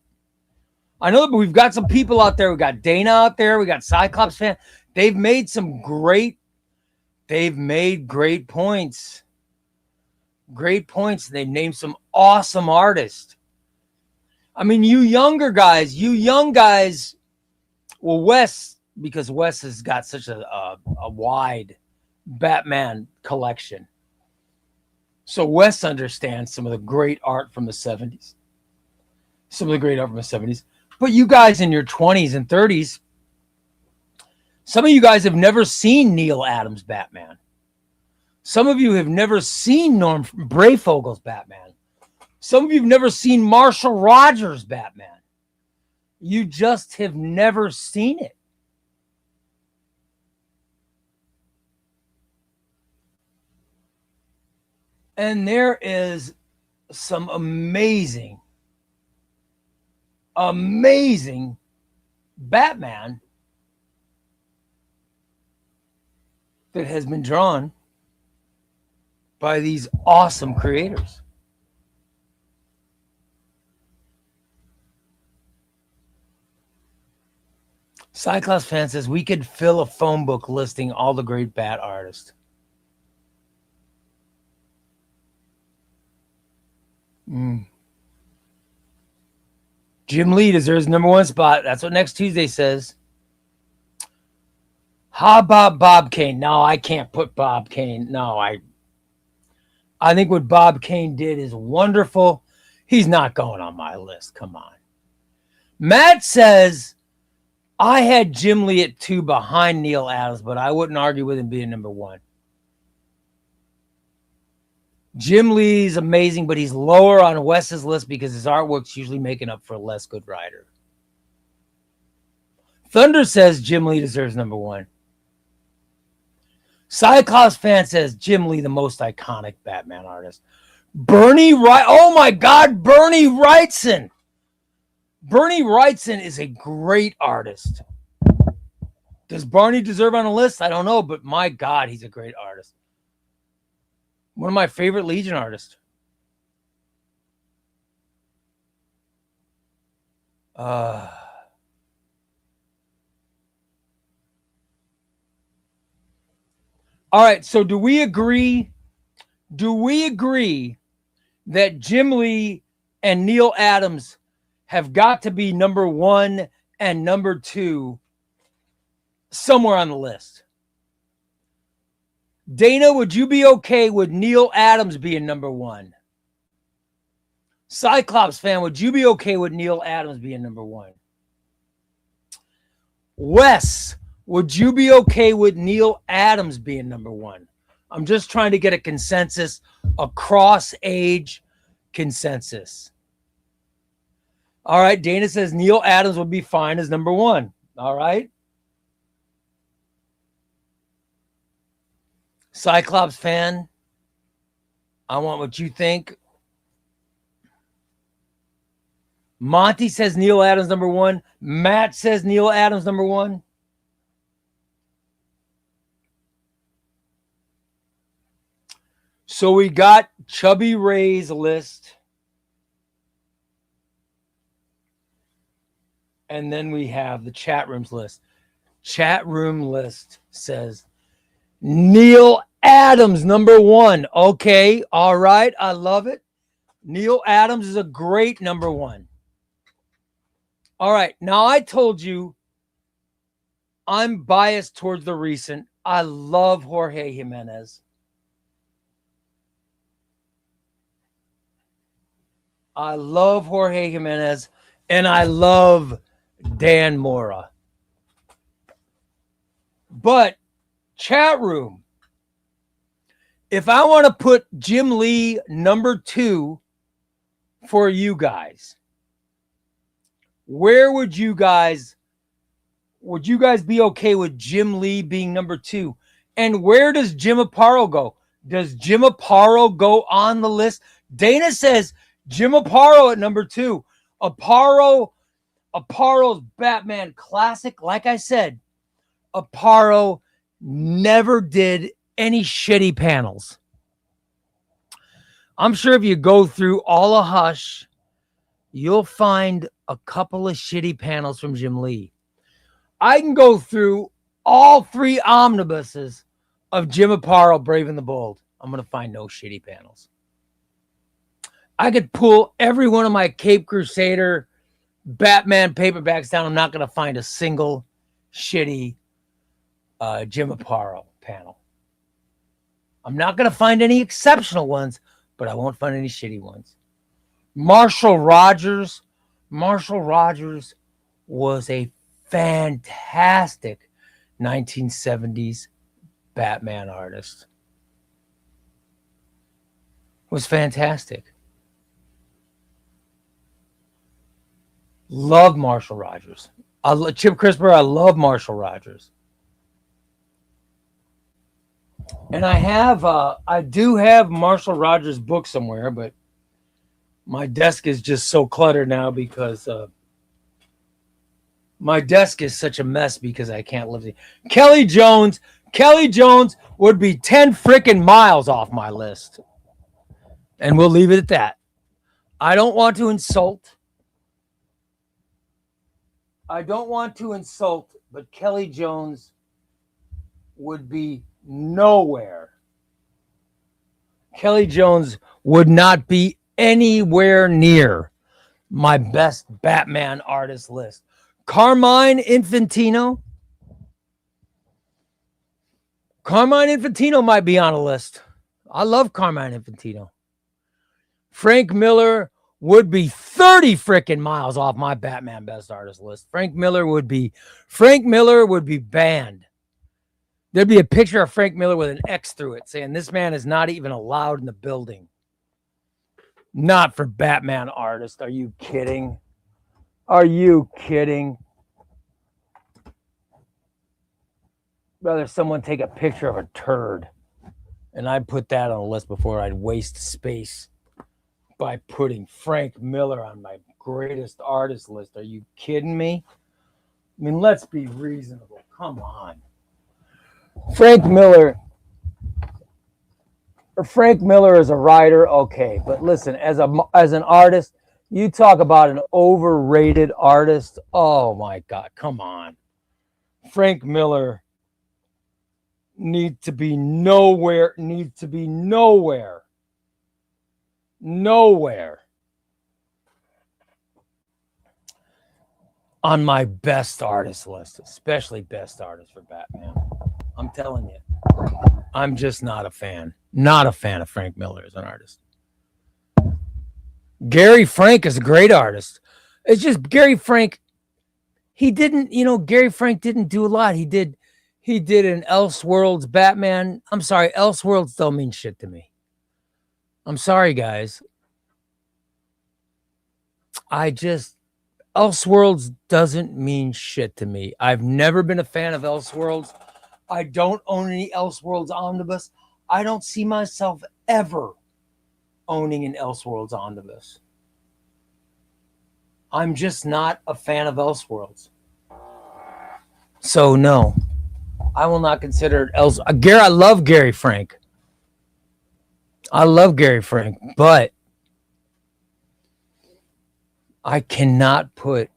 I know, but we've got some people out there. We got Dana out there. We got Cyclops fan. They've made great points. Great points. They've named some awesome artists. I mean, you young guys, well, Wes, because Wes has got such a wide Batman collection. So Wes understands some of the great art from the 70s. But you guys in your 20s and 30s, some of you guys have never seen Neil Adams' Batman. Some of you have never seen Norm Brayfogel's Batman. Some of you have never seen Marshall Rogers' Batman. You just have never seen it. And there is some amazing Batman that has been drawn by these awesome creators. Cyclops fan says we could fill a phone book listing all the great bat artists. Jim Lee deserves number one spot. That's what Next Tuesday says. How about Bob Kane? No, I can't put Bob Kane. No, I think what Bob Kane did is wonderful. He's not going on my list. Come on. Matt says, I had Jim Lee at 2 behind Neil Adams, but I wouldn't argue with him being number 1. Jim Lee's amazing, but he's lower on Wes's list because his artwork's usually making up for a less good writer. Thunder says Jim Lee deserves number 1. Cyclops fan says Jim Lee, the most iconic Batman artist. Bernie Wright. Oh my God, Bernie Wrightson. Bernie Wrightson is a great artist. Does Barney deserve on a list? I don't know, but my God, he's a great artist. One of my favorite Legion artists. All right, so do we agree? Do we agree that Jim Lee and Neil Adams have got to be number 1 and number 2 somewhere on the list? Dana, would you be okay with Neil Adams being number 1? Cyclops fan, would you be okay with Neil Adams being number 1? Wes, would you be okay with Neil Adams being number 1? I'm just trying to get a consensus, a cross-age consensus. All right, Dana says Neil Adams would be fine as number 1. All right. Cyclops fan, I want what you think. Monty says Neil Adams number 1. Matt says Neil Adams number 1. So we got Chubbyray's list. And then we have the chat room's list. Chat room list says Neil Adams number 1. Okay, all right, I love it. Neil Adams is a great number 1. All right, now I told you I'm biased towards the recent. I love Jorge Jimenez. I love Jorge Jimenez, and I love Dan Mora. But chat room, if I want to put Jim Lee number 2 for you guys, where would you guys be okay with Jim Lee being number 2? And where does Jim Aparo go? Does Jim Aparo go on the list? Dana says Jim Aparo at number 2. Aparo's Batman classic. Like I said, Aparo never did any shitty panels. I'm sure if you go through all of Hush, you'll find a couple of shitty panels from Jim Lee. I can go through all 3 omnibuses of Jim Aparo, Brave and the Bold. I'm going to find no shitty panels. I could pull every one of my Cape Crusader Batman paperbacks down. I'm not going to find a single shitty Jim Aparo panel. I'm not going to find any exceptional ones, but I won't find any shitty ones. Marshall Rogers was a fantastic 1970s Batman artist. Was fantastic. Love Marshall Rogers. Chip Crisper, I love Marshall Rogers. And I do have Marshall Rogers' book somewhere, but my desk is just so cluttered now because my desk is such a mess because I can't live it. Kelly Jones would be 10 freaking miles off my list. And we'll leave it at that. I don't want to insult but Kelly Jones would be nowhere. Kelly Jones would not be anywhere near my best Batman artist list. Carmine Infantino. Carmine Infantino might be on a list. I love Carmine Infantino. Frank Miller would be 30 freaking miles off my Batman best artist list. Frank Miller would be banned. There'd be a picture of Frank Miller with an X through it saying this man is not even allowed in the building. Not for Batman artist. Are you kidding? Are you kidding? Rather someone take a picture of a turd and I'd put that on the list before I'd waste space by putting Frank Miller on my greatest artist list. Are you kidding me? I mean, let's be reasonable. Come on. Frank Miller is a writer, okay, but listen, as an artist, you talk about an overrated artist. Oh my God, come on. Frank Miller needs to be nowhere on my best artist list, especially best artist for Batman. I'm telling you, I'm just not a fan of Frank Miller as an artist. Gary Frank is a great artist. It's just Gary Frank, Gary Frank didn't do a lot. He did an Elseworlds Batman. I'm sorry, Elseworlds don't mean shit to me. I'm sorry, guys. Elseworlds doesn't mean shit to me. I've never been a fan of Elseworlds. I don't own any Elseworlds omnibus. I don't see myself ever owning an Elseworlds omnibus. I'm just not a fan of Elseworlds. So no, I will not consider it I love Gary Frank. But I cannot put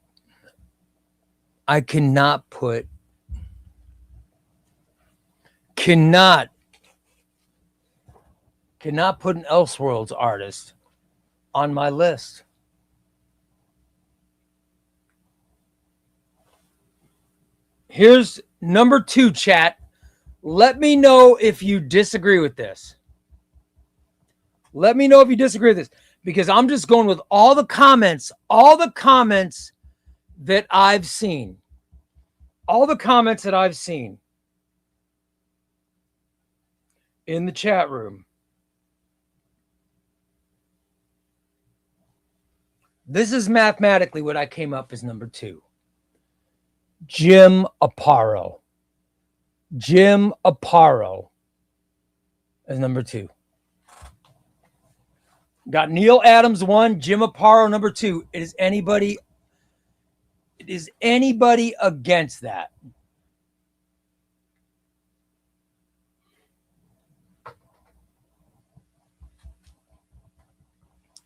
an Elseworlds artist on my list. Here's number 2, chat. Let me know if you disagree with this. Because I'm just going with all the comments that I've seen. In the chat room. This is mathematically what I came up as number 2. Jim Aparo as number 2. Got Neil Adams 1, Jim Aparo number 2. Is anybody against that?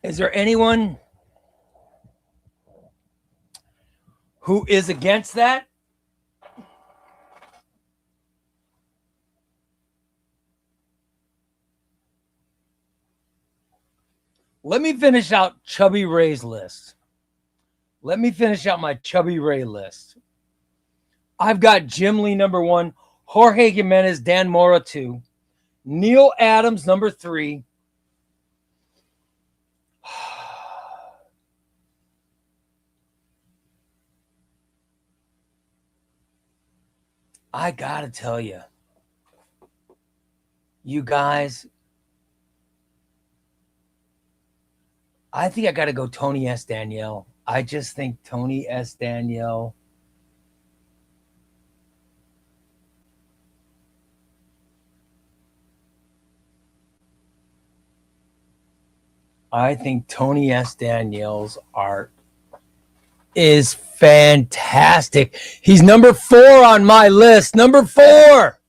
Is there anyone who is against that? Let me finish out Chubbyray's list. Let me finish out my Chubbyray list. I've got Jim Lee number 1, Jorge Jimenez, Dan Mora 2, Neil Adams number 3. I gotta tell you, you guys, I think I gotta go Tony S. Danielle. I just think Tony S. Danielle Danielle's art is fantastic. He's number 4 on my list. Number 4.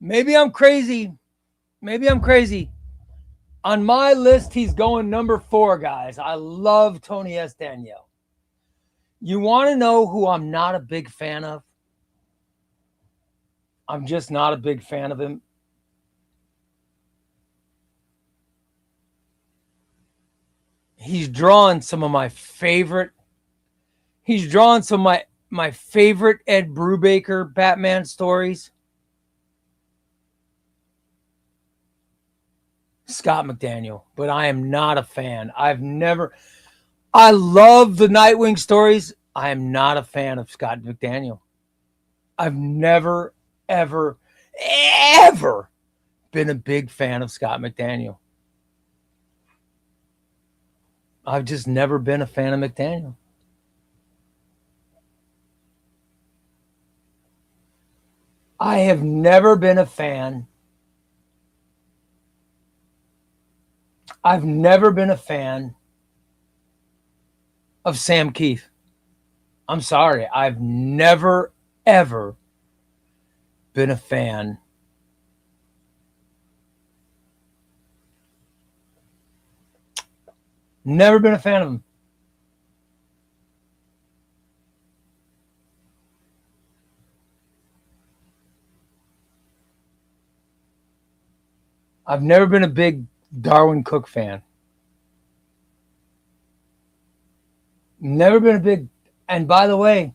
Maybe I'm crazy. On my list, he's going number 4, guys. I love Tony S. Danielle. You want to know who I'm not a big fan of? I'm just not a big fan of him. He's drawn some of my favorite. He's drawn some of my favorite Ed Brubaker Batman stories. Scott McDaniel, but I am not a fan. I love the Nightwing stories. I am not a fan of Scott McDaniel. I've never, ever, ever been a big fan of Scott McDaniel. I've just never been a fan of McDaniel. I have never been a fan. I've never been a fan of Sam Keith. I'm sorry. I've never, ever been a fan Never been a fan of him. I've never been a big Darwin Cook fan. Never been a big, and by the way,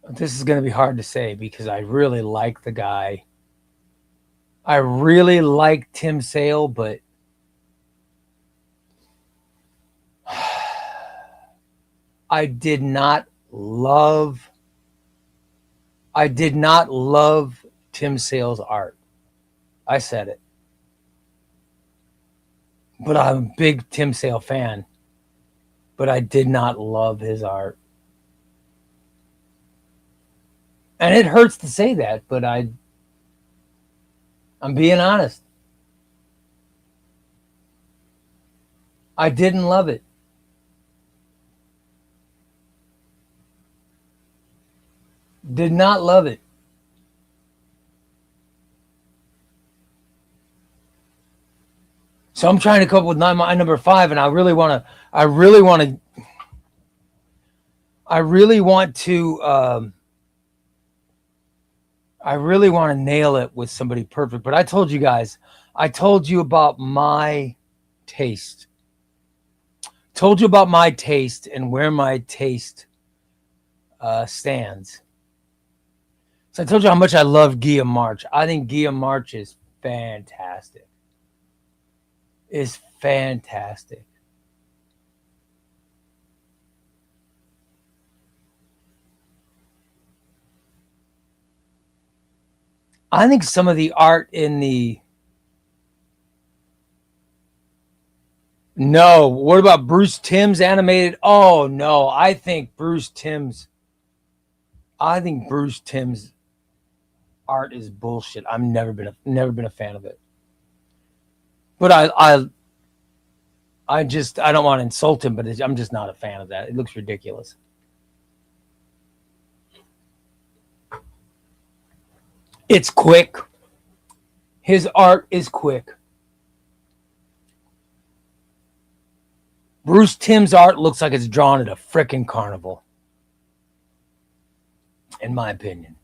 this is going to be hard to say because I really like the guy. I really like Tim Sale, but I did not love Tim Sale's art. I said it. But I'm a big Tim Sale fan. But I did not love his art. And it hurts to say that, but I'm being honest. I didn't love it. Did not love it. So I'm trying to come up with my number 5, and I really want to nail it with somebody perfect. But I told you guys, I told you about my taste. Told you about my taste and where my taste stands. So I told you how much I love Guillaume March. I think Guillaume March is fantastic. Is fantastic. I think some of the art in the... No, what about Bruce Timm's animated? Oh, no, I think Bruce Timm's art is bullshit. I've never been a fan of it. But I don't want to insult him, but I'm just not a fan of that. It looks ridiculous. It's quick. His art is quick. Bruce Timm's art looks like it's drawn at a frickin' carnival, in my opinion.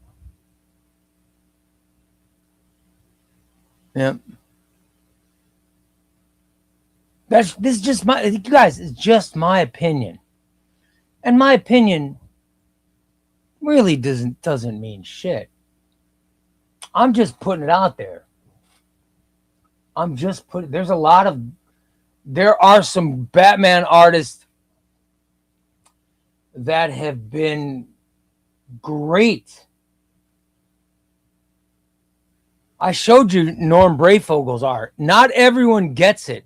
Yep. This is just my, you guys, it's just my opinion. And my opinion really doesn't mean shit. I'm just putting it out there. There are some Batman artists that have been great. I showed you Norm Brayfogel's art. Not everyone gets it,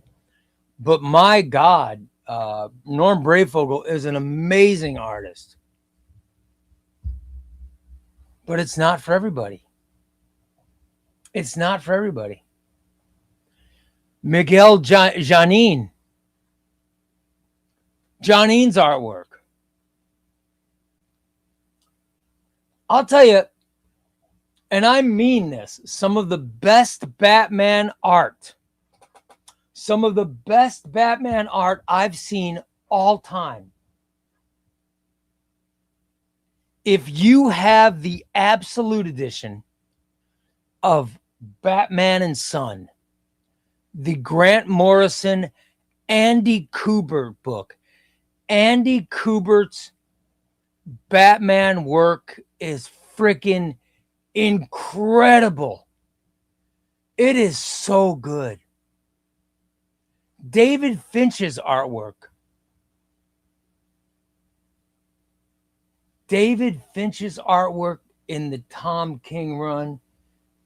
but my God, Norm Brayfogel is an amazing artist. But it's not for everybody. It's not for everybody. Miguel Janine's artwork. I'll tell you, and I mean this, some of the best Batman art I've seen all time. If you have the Absolute Edition of Batman and Son, the Grant Morrison, Andy Kubert book, Andy Kubert's Batman work is freaking incredible. It is so good. David Finch's artwork. David Finch's artwork in the Tom King run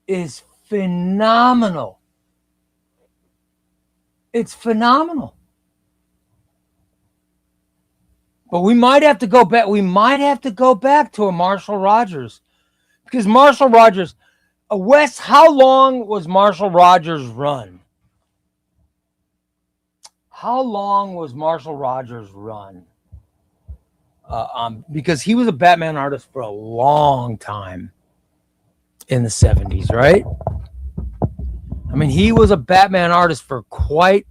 is phenomenal. It's phenomenal. But we might have to go back. We might have to go back to a Marshall Rogers, because Marshall Rogers, Wes, how long was Marshall Rogers' run? How long was Marshall Rogers' run? Because he was a Batman artist for a long time in the 70s, right? I mean, he was a Batman artist for quite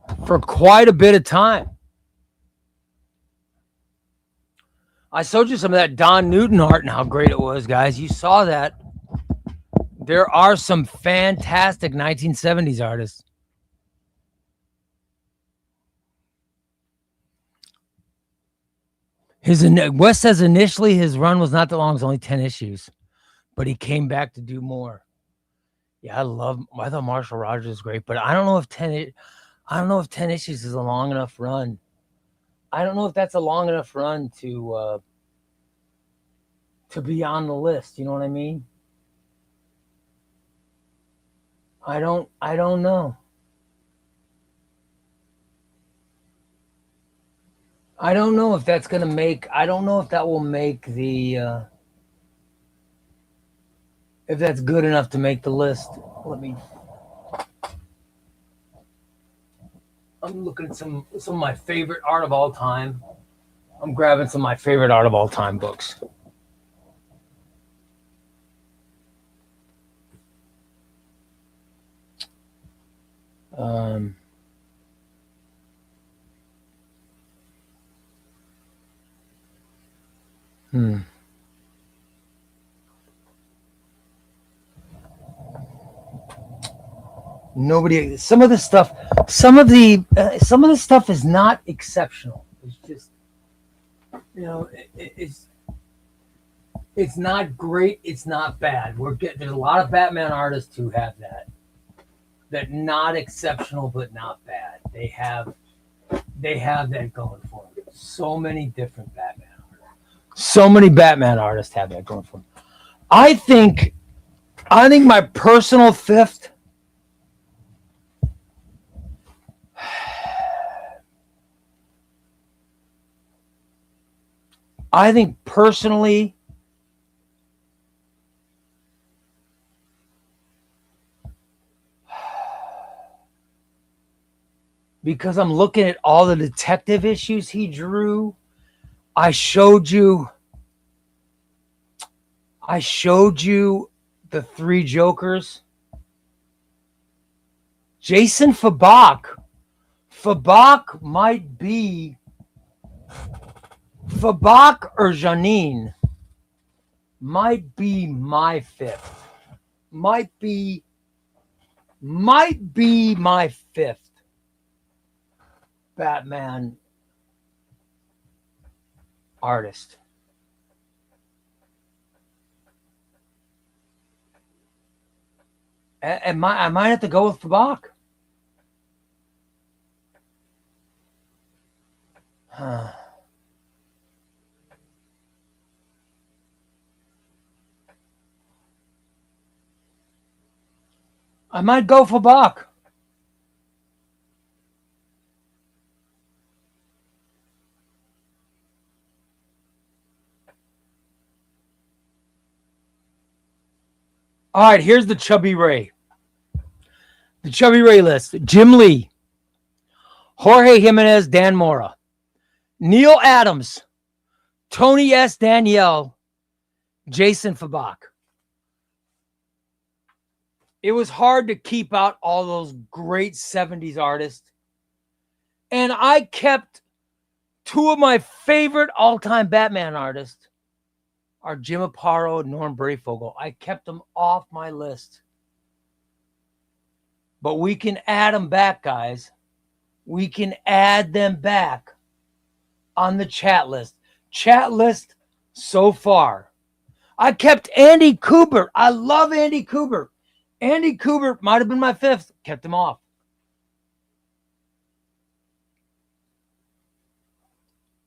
a bit of time. I showed you some of that Don Newton art and how great it was, guys. You saw that. There are some fantastic 1970s artists. Wes says initially his run was not that long, it was only 10 issues, but he came back to do more. Yeah, I thought Marshall Rogers was great, but I don't know if 10 issues is a long enough run. I don't know if that's a long enough run to be on the list. You know what I mean? I don't know. I don't know if that's going to make, I don't know if that will make the, if that's good enough to make the list. I'm looking at some of my favorite art of all time. I'm grabbing some of my favorite art of all time books. Nobody. Some of the stuff is not exceptional. It's just, it's not great. It's not bad. There's a lot of Batman artists who have that not exceptional but not bad. They have that going for them. So many different Batman artists. So many Batman artists have that going for them. I think my personal fifth. I think personally, because I'm looking at all the detective issues he drew, I showed you the Three Jokers. Jason Fabok might be Fabok or Janine might be my fifth. Might be my fifth Batman artist. I might have to go with Fabok. I might go for Bach. All right, here's the Chubbyray. The Chubbyray list. Jim Lee, Jorge Jimenez, Dan Mora, Neil Adams, Tony S. Danielle, Jason Fabak. It was hard to keep out all those great 70s artists. And I kept two of my favorite all-time Batman artists are Jim Aparo and Norm Brayfogle. I kept them off my list. But we can add them back, guys. We can add them back on the chat list. Chat list so far. I kept Andy Kubert. I love Andy Kubert. Andy Kubert might have been my fifth. Kept him off.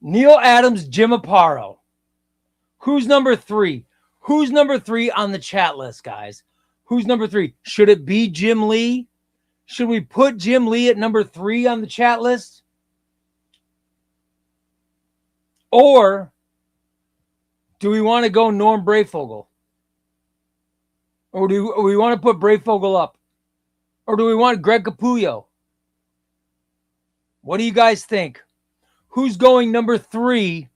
Neil Adams, Jim Aparo. Who's number three? Who's number three on the chat list, guys? Who's number three? Should it be Jim Lee? Should we put Jim Lee at number three on the chat list? Or do we want to go Norm Brayfogle? Or do we want to put Brayfogle up? Or do we want Greg Capullo? What do you guys think? Who's going number three?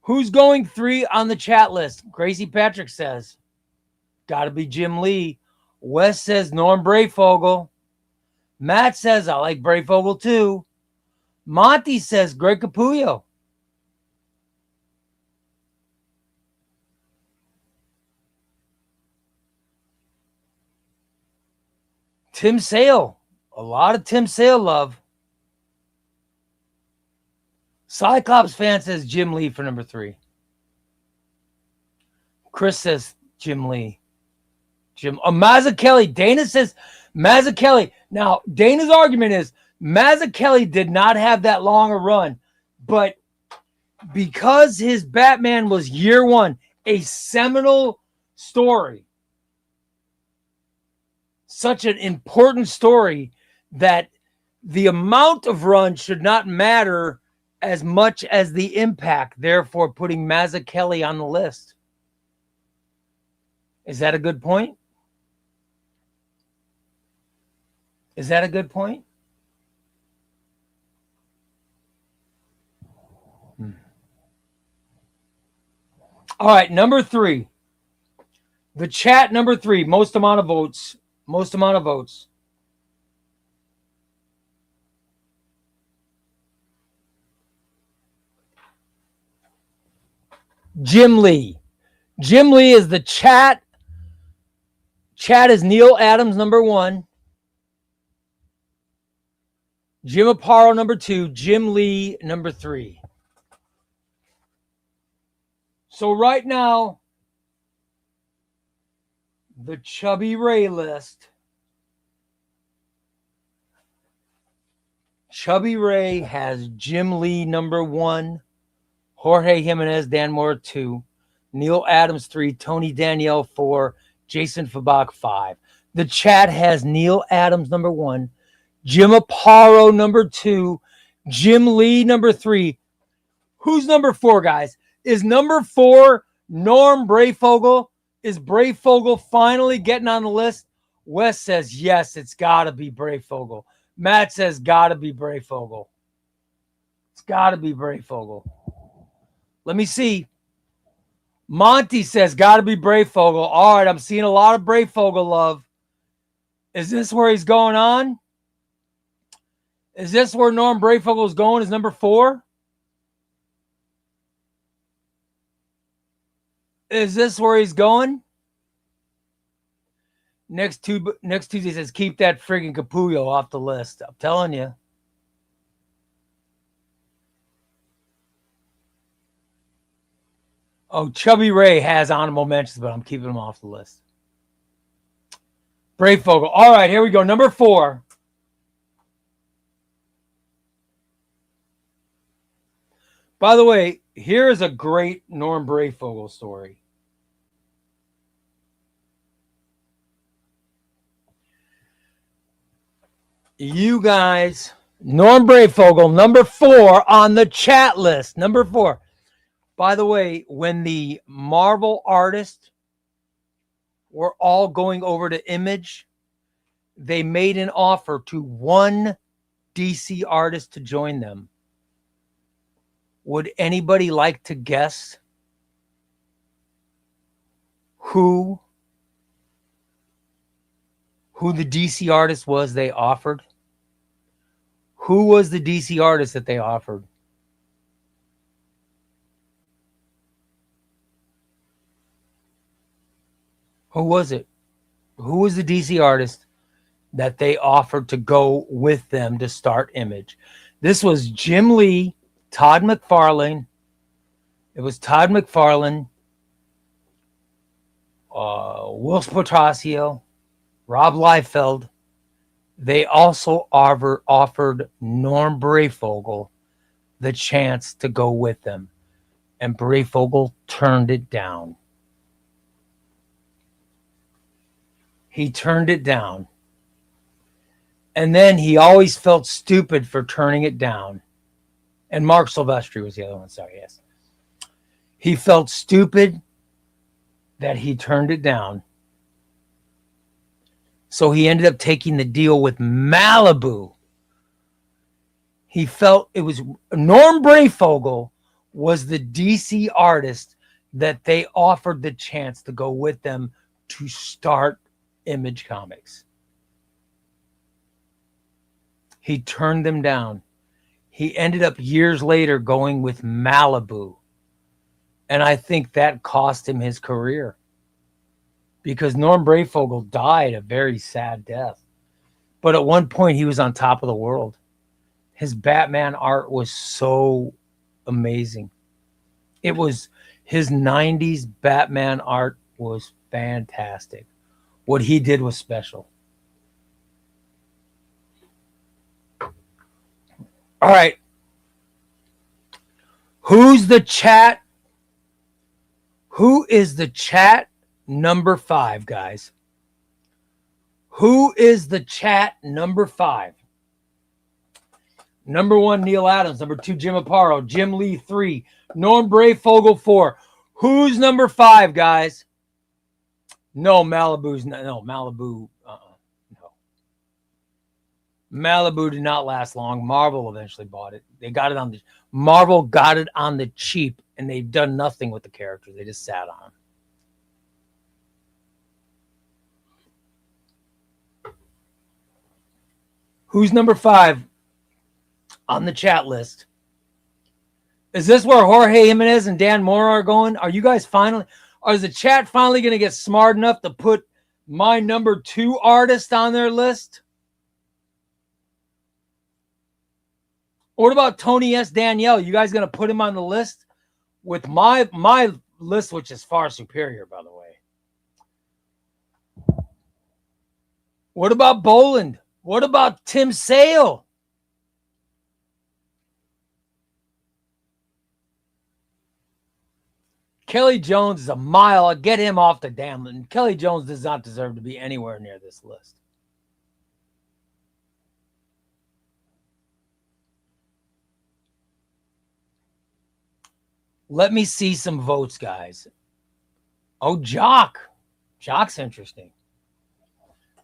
Who's going three on the chat list? Gracie Patrick says, got to be Jim Lee. Wes says Norm Brayfogle. Matt says, I like Brayfogle too. Monty says Greg Capullo. Tim Sale. A lot of Tim Sale love. Cyclops fan says Jim Lee for number three. Chris says Jim Lee. Mazzucchelli. Dana says Mazzucchelli. Now, Dana's argument is Mazzucchelli did not have that long a run, but because his Batman was year one, a seminal story, such an important story that the amount of run should not matter as much as the impact, therefore putting Mazzucchelli on the list. Is that a good point? Is that a good point? All right, number three. The chat number three, most amount of votes. Most amount of votes. Jim Lee. Jim Lee is the chat. Chat is Neil Adams, number one. Jim Aparo, number two. Jim Lee, number three. So right now, the Chubbyray list. Chubbyray has Jim Lee, number one. Jorge Jimenez, Dan Moore, 2. Neil Adams, 3. Tony Danielle, 4. Jason Fabak, 5. The chat has Neil Adams, number 1. Jim Aparo, number 2. Jim Lee, number 3. Who's number 4, guys? Is number 4 Norm Brayfogle? Is Brayfogle finally getting on the list? Wes says, yes, it's got to be Brayfogle. Matt says, got to be Brayfogle. It's got to be Brayfogle. Let me see. Monty says, got to be Brayfogle. All right, I'm seeing a lot of Brayfogle love. Is this where he's going on? Is this where Norm Brayfogle is going? Is number 4? Is this where he's going? Next Tuesday says, keep that friggin' Capullo off the list. I'm telling you. Oh, Chubbyray has honorable mentions, but I'm keeping him off the list. Brayfogle. All right, here we go. Number 4. By the way, here is a great Norm Brayfogle story. You guys, Norm Brayfogle, number 4 on the chat list. Number 4. By the way, when the Marvel artists were all going over to Image, they made an offer to one DC artist to join them. Would anybody like to guess who the DC artist was they offered? Who was the DC artist that they offered? Who was it? Who was the DC artist that they offered to go with them to start Image? This was Jim Lee, Todd McFarlane. It was Todd McFarlane, Will Sposio, Rob Liefeld. They also offered Norm Breyfogle the chance to go with them, and Breyfogle turned it down. He turned it down. And then he always felt stupid for turning it down. And Mark Silvestri was the other one. Sorry, yes. He felt stupid that he turned it down. So he ended up taking the deal with Malibu. He felt it was Norm Breyfogle was the DC artist that they offered the chance to go with them to start Image Comics. He turned them down. He ended up years later going with Malibu. And I think that cost him his career. Because Norm Breyfogle died a very sad death. But at one point, he was on top of the world. His Batman art was so amazing. It was his 90s Batman art was fantastic. What he did was special. All right. Who's the chat? Who is the chat number 5, guys? Who is the chat number 5? Number 1, Neil Adams. Number 2, Jim Aparo. Jim Lee, 3. Norm Breyfogle, 4. Who's number 5, guys? No, Malibu's not. No, Malibu. No. Malibu did not last long. Marvel eventually bought it. They got it on the Marvel got it on the cheap, and they've done nothing with the characters. They just sat on them. Who's number 5 on the chat list? Is this where Jorge Jimenez and Dan Mora are going? Are you guys finally? Or is the chat finally going to get smart enough to put my number 2 artist on their list? What about Tony S. Danielle? You guys going to put him on the list with my list, which is far superior, by the way? What about Boland? What about Tim Sale? Kelly Jones is a mile. Get him off the damn list. Kelly Jones does not deserve to be anywhere near this list. Let me see some votes, guys. Oh, Jock. Jock's interesting.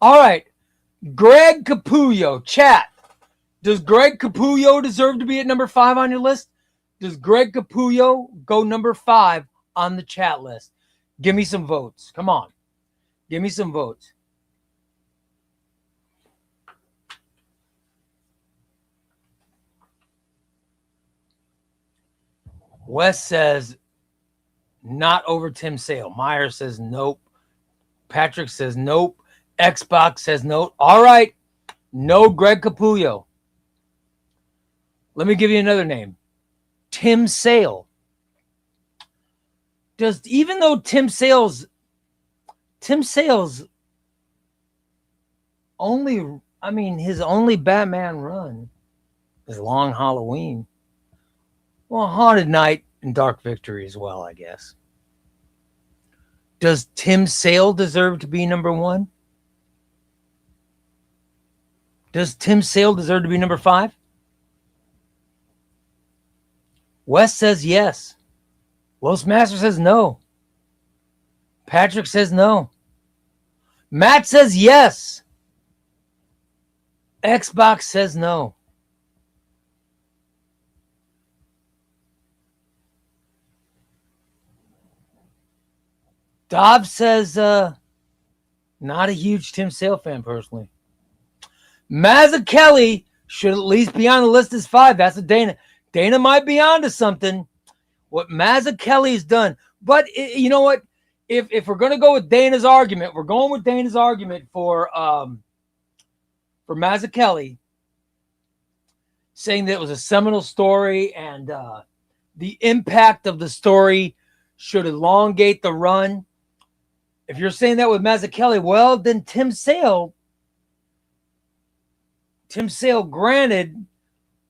All right. Greg Capullo, chat. Does Greg Capullo deserve to be at number 5 on your list? Does Greg Capullo go number 5 on the chat list? Give me some votes. Come on. Give me some votes. Wes says not over Tim Sale. Meyer says nope. Patrick says nope. Xbox says no. All right. No Greg Capullo. Let me give you another name. Tim Sale. Even though Tim Sale's only, his only Batman run is Long Halloween. Well, Haunted Night and Dark Victory as well, I guess. Does Tim Sale deserve to be number 1? Does Tim Sale deserve to be number 5? Wes says yes. Los Master says no. Patrick says no. Matt says yes. Xbox says no. Dobbs says, not a huge Tim Sale fan personally. Mazzucchelli should at least be on the list as 5. That's what Dana. Dana might be onto something. What Mazzucchelli's done. But you know what? If we're going to go with Dana's argument, we're going with Dana's argument for Mazzucchelli, saying that it was a seminal story and the impact of the story should elongate the run. If you're saying that with Mazzucchelli, well, then Tim Sale, granted,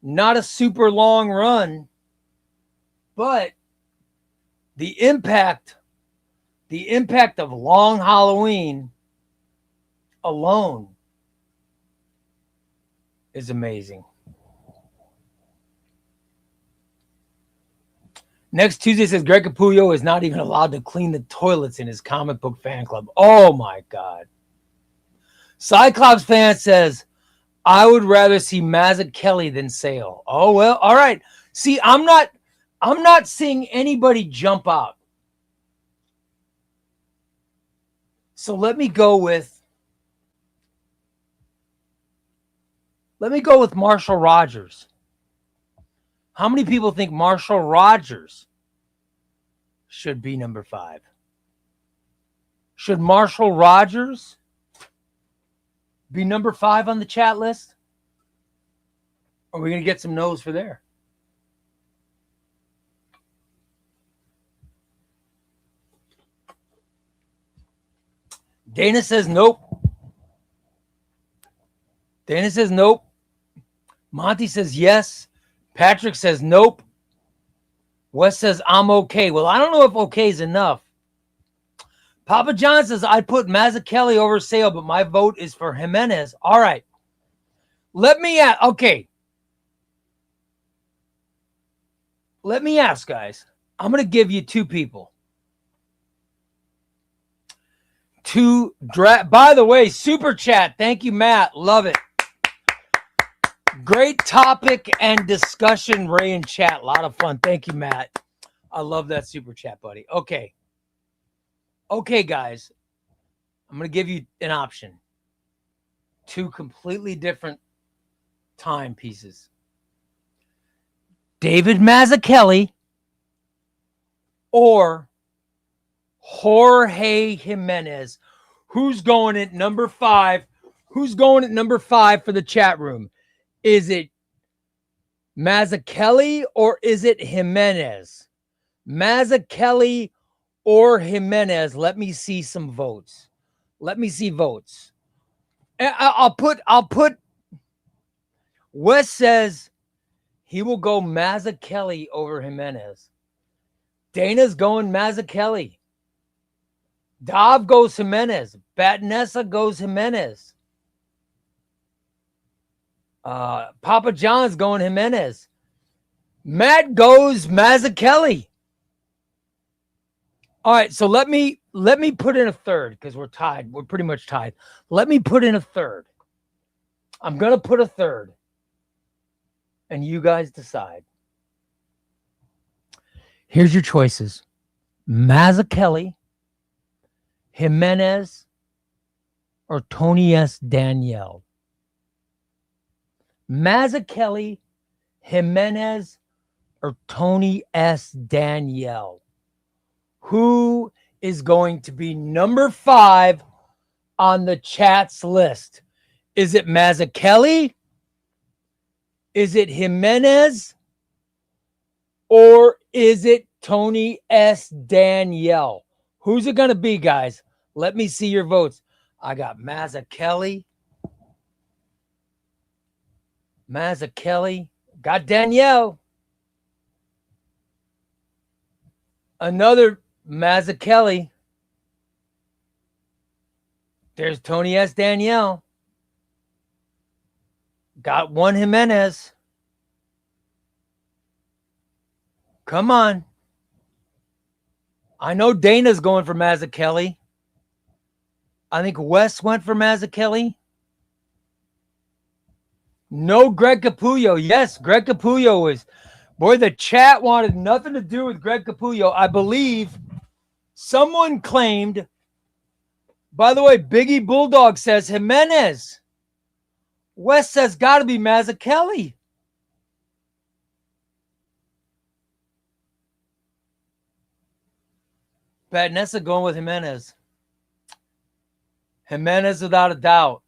not a super long run, but the impact of Long Halloween alone is amazing. Next Tuesday says Greg Capullo is not even allowed to clean the toilets in his comic book fan club. Oh my God. Cyclops fan says, I would rather see Mazzucchelli than Sale. Oh, well, all right. See, I'm not seeing anybody jump out. So let me go with Marshall Rogers. How many people think Marshall Rogers should be number 5? Should Marshall Rogers be number 5 on the chat list? Or are we going to get some no's for there? Dana says nope. Dana says nope. Monty says yes. Patrick says nope. Wes says I'm okay. Well, I don't know if okay is enough. Papa John says I'd put Mazzucchelli over Sale, but my vote is for Jimenez. All right. Let me ask. Okay. Let me ask, guys. I'm going to give you 2 people. By the way, super chat. Thank you, Matt. Love it. Great topic and discussion, Ray and chat. A lot of fun. Thank you, Matt. I love that super chat, buddy. Okay. Okay, guys. I'm going to give you an option. 2 completely different timepieces. David Mazzucchelli or Jorge Jimenez. Who's going at number 5? Who's going at number 5 for the chat room? Is it Mazzucchelli or is it Jimenez? Mazzucchelli or Jimenez? Let me see some votes. Let me see votes. I'll put Wes says he will go Mazzucchelli over Jimenez. Dana's going Mazzucchelli. Dov goes Jimenez. Batanessa goes Jimenez. Papa John's going Jimenez. Matt goes Mazzucchelli. All right, so let me put in a third because we're tied. We're pretty much tied. Let me put in a third. I'm going to put a third. And you guys decide. Here's your choices. Mazzucchelli, Jimenez, or Tony S. Danielle. Mazzucchelli, Jimenez, or Tony S. Danielle. Who is going to be number 5 on the chat's list? Is it Mazzucchelli? Is it Jimenez? Or is it Tony S. Danielle? Who's it going to be, guys? Let me see your votes. I got Mazzucchelli. Got Danielle. Another Mazzucchelli. There's Tony S. Danielle. Got one Jimenez. Come on. I know Dana's going for Mazzucchelli. I think Wes went for Mazzucchelli. No Greg Capullo. Yes, Greg Capullo is. Boy, the chat wanted nothing to do with Greg Capullo. I believe Someone claimed, by the way, Biggie Bulldog says Jimenez. Wes says got to be Mazzucchelli. Bad Nessa going with Jimenez. Jimenez without a doubt.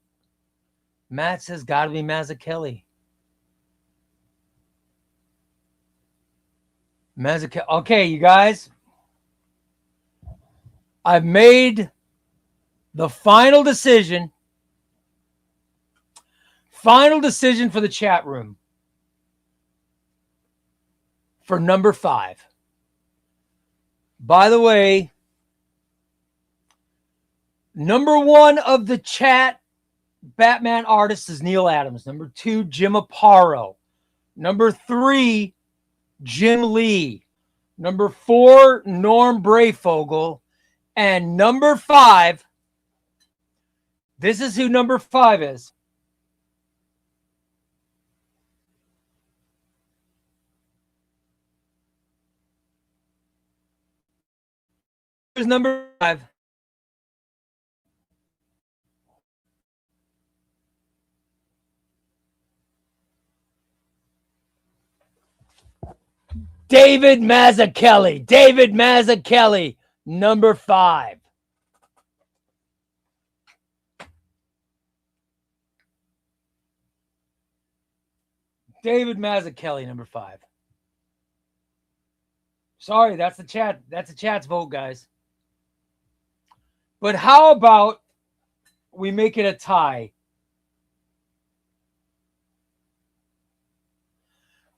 Matt says got to be Mazzucchelli. Mazzucchelli. Okay, you guys. I've made the final decision. Final decision for the chat room. For number 5. By the way, number 1 of the chat Batman artists is Neil Adams. Number 2, Jim Aparo. Number 3, Jim Lee. Number 4, Norm Brayfogle. And number 5, this is who number 5 is. Here's number 5. David Mazzucchelli. David Mazzucchelli, number 5. David Mazzucchelli, number 5. Sorry, that's the chat. That's the chat's vote, guys. But how about we make it a tie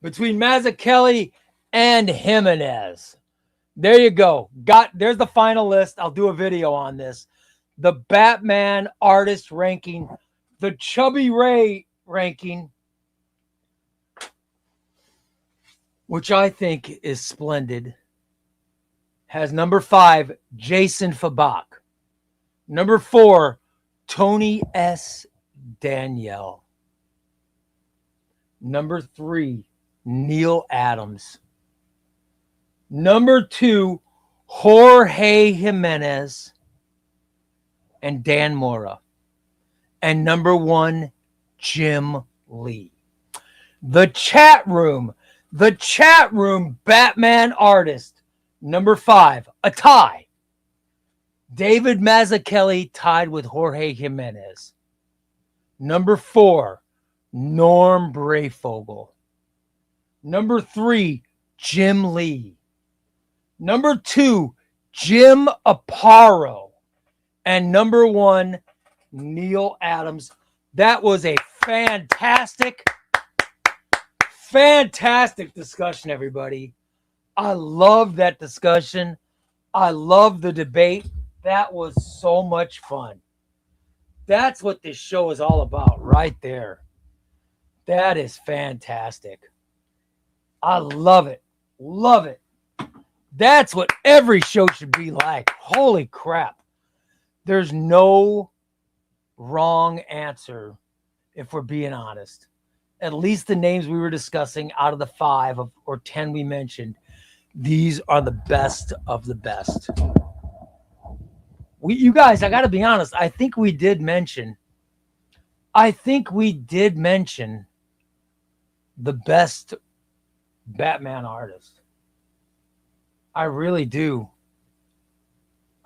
between Mazzucchelli and Jimenez? There you go. There's the final list. I'll do a video on this. The Batman artist ranking, the Chubbyray ranking, which I think is splendid, has number 5, Jason Fabak. Number 4, Tony S. Danielle. Number 3, Neil Adams. Number 2, Jorge Jimenez and Dan Mora. And number 1, Jim Lee. The chat room Batman artist, number 5, a tie. David Mazzucchelli tied with Jorge Jimenez. Number 4, Norm Brayfogle. Number 3, Jim Lee. Number 2, Jim Aparo. And number 1, Neil Adams. That was a fantastic discussion, everybody. I love that discussion. I love the debate. That was so much fun. That's what this show is all about right there. That is fantastic. I love it. Love it. That's what every show should be like. Holy crap. There's no wrong answer if we're being honest. At least the names we were discussing out of the 5 or 10 we mentioned, these are the best of the best. You guys, I got to be honest. I think we did mention the best Batman artist. I really do.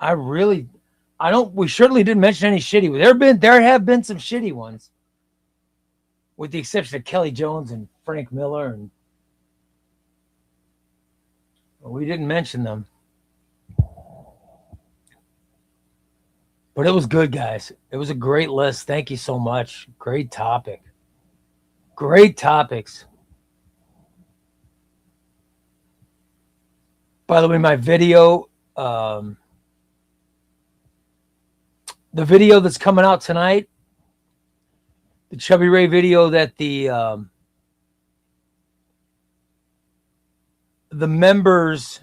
We certainly didn't mention any shitty ones. There have been some shitty ones, with the exception of Kelly Jones and Frank Miller, and we didn't mention them. But it was good, guys. It was a great list. Thank you so much. Great topic. Great topics. By the way, my video, the video that's coming out tonight, the Chubbyray video that the members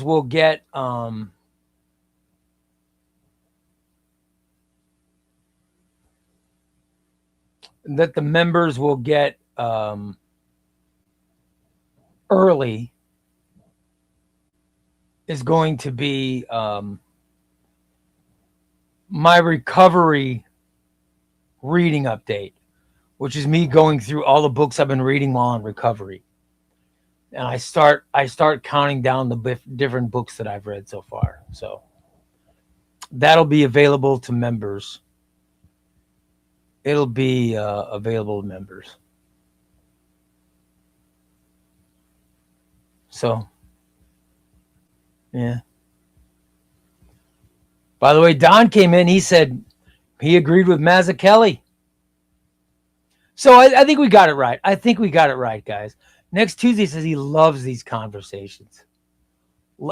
will get early is going to be my recovery reading update, which is me going through all the books I've been reading while in recovery. And I start counting down the different books that I've read so far. So that'll be available to members. It'll be available to members. So, yeah. By the way, Don came in. He said he agreed with Mazzucchelli. So I think we got it right. I think we got it right, guys. Next Tuesday says he loves these conversations.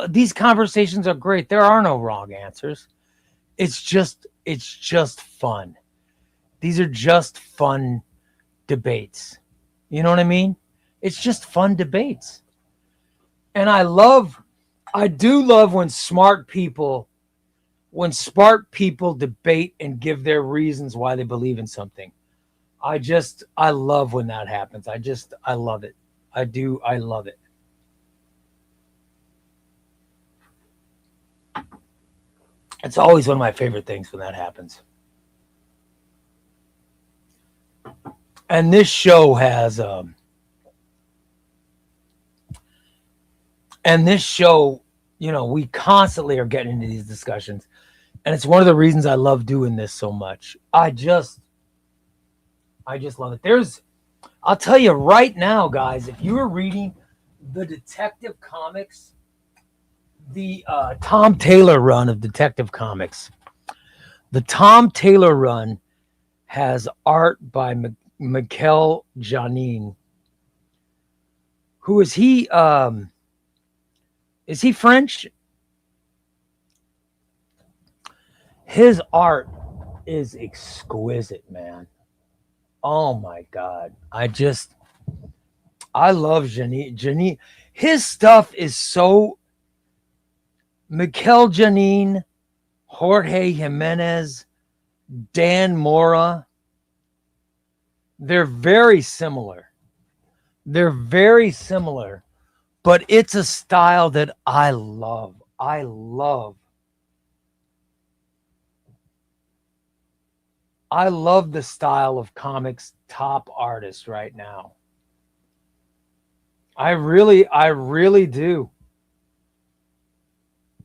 These conversations are great. There are no wrong answers. It's just fun. These are just fun debates. You know what I mean? It's just fun debates. And I do love when smart people debate and give their reasons why they believe in something. I love when that happens. I love it. I do. I love it. It's always one of my favorite things when that happens. And this show has, we constantly are getting into these discussions. And it's one of the reasons I love doing this so much. I just love it. I'll tell you right now, guys, if you are reading the Detective Comics, the Tom Taylor run of Detective Comics, the Tom Taylor run has art by Mikel Janin. Who is he? Is he French? His art is exquisite, man. Oh my God. I love Janin. His stuff is so Mikel Janin, Jorge Jimenez, Dan Mora. They're very similar. But it's a style that I love. I love the style of comics top artists right now. I really do.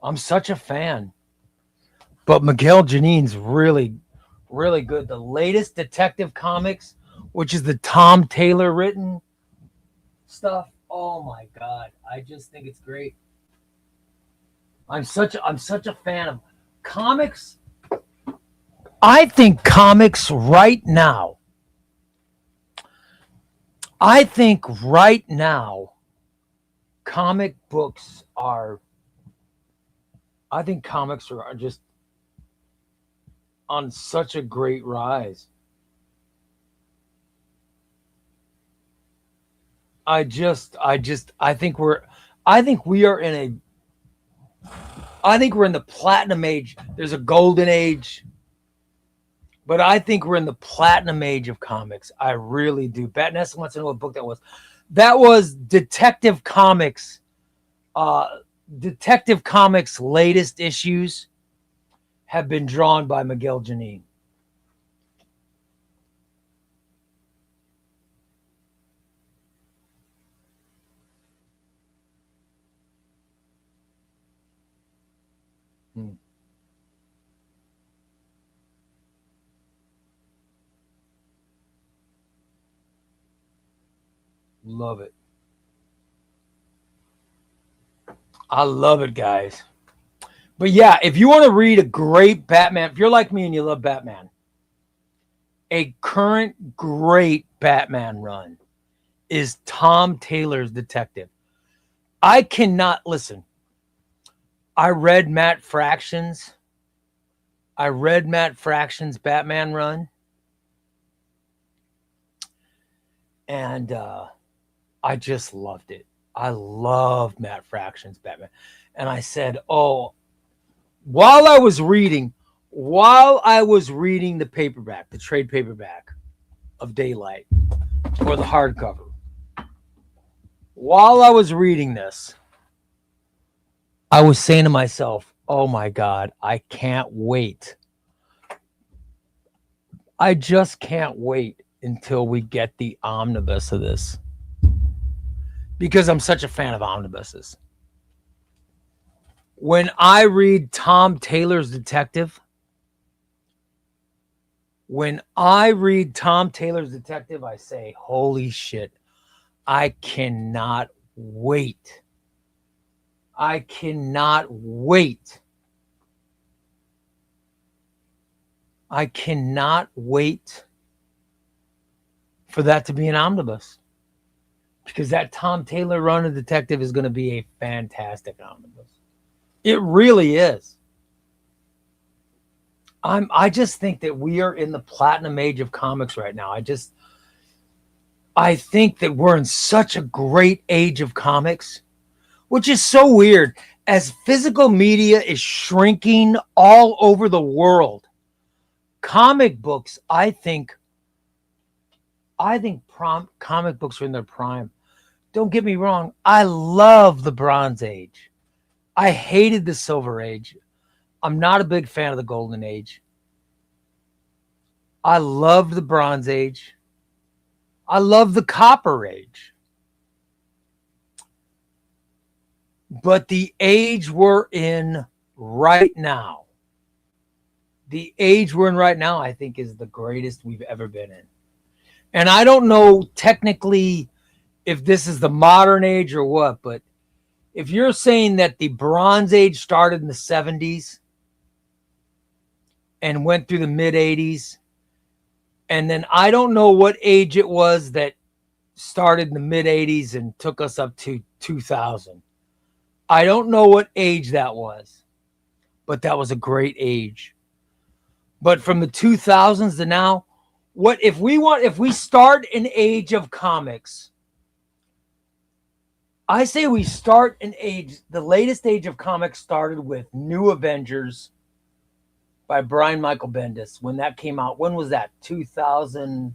I'm such a fan. But Mikel Janin's really, really good. The latest Detective Comics, which is the Tom Taylor written stuff. Oh my God. I just think it's great. I'm such a fan of comics. I think comics right now. Comic books are just on such a great rise. I think we're in the platinum age. There's a golden age, but I think we're in the platinum age of comics. I really do. Bat Nessa wants to know what book that was. That was Detective Comics. Detective Comics' latest issues have been drawn by Mikel Janin. Love it. I love it, guys. But yeah, if you want to read a great Batman, if you're like me and you love Batman, a current great Batman run is Tom Taylor's Detective. I cannot listen. I read Matt Fraction's Batman run. And I just loved it. I love Matt Fraction's Batman. And I said, while I was reading the paperback, the trade paperback of Daylight, or the hardcover, while I was reading this, I was saying to myself, oh my God, I can't wait. I just can't wait until we get the omnibus of this, because I'm such a fan of omnibuses. When I read Tom Taylor's Detective, I say, holy shit, I cannot wait. I cannot wait. I cannot wait for that to be an omnibus, because that Tom Taylor run of Detective is going to be a fantastic omnibus. It really is. I just think that we are in the platinum age of comics right now. I think that we're in such a great age of comics, which is so weird. As physical media is shrinking all over the world, comic books, I think comic books are in their prime. Don't get me wrong. I love the Bronze Age. I hated the Silver Age. I'm not a big fan of the Golden Age. I loved the Bronze Age. I love the Copper Age. But the age we're in right now, I think is the greatest we've ever been in. And I don't know technically if this is the modern age or what, but if you're saying that the Bronze Age started in the 70s and went through the mid 80s, and then I don't know what age it was that started in the mid 80s and took us up to 2000. I don't know what age that was, but that was a great age. But from the 2000s to now, if we start an age of comics, I say we start an age, the latest age of comics started with New Avengers by Brian Michael Bendis. When that came out, when was that? 2000,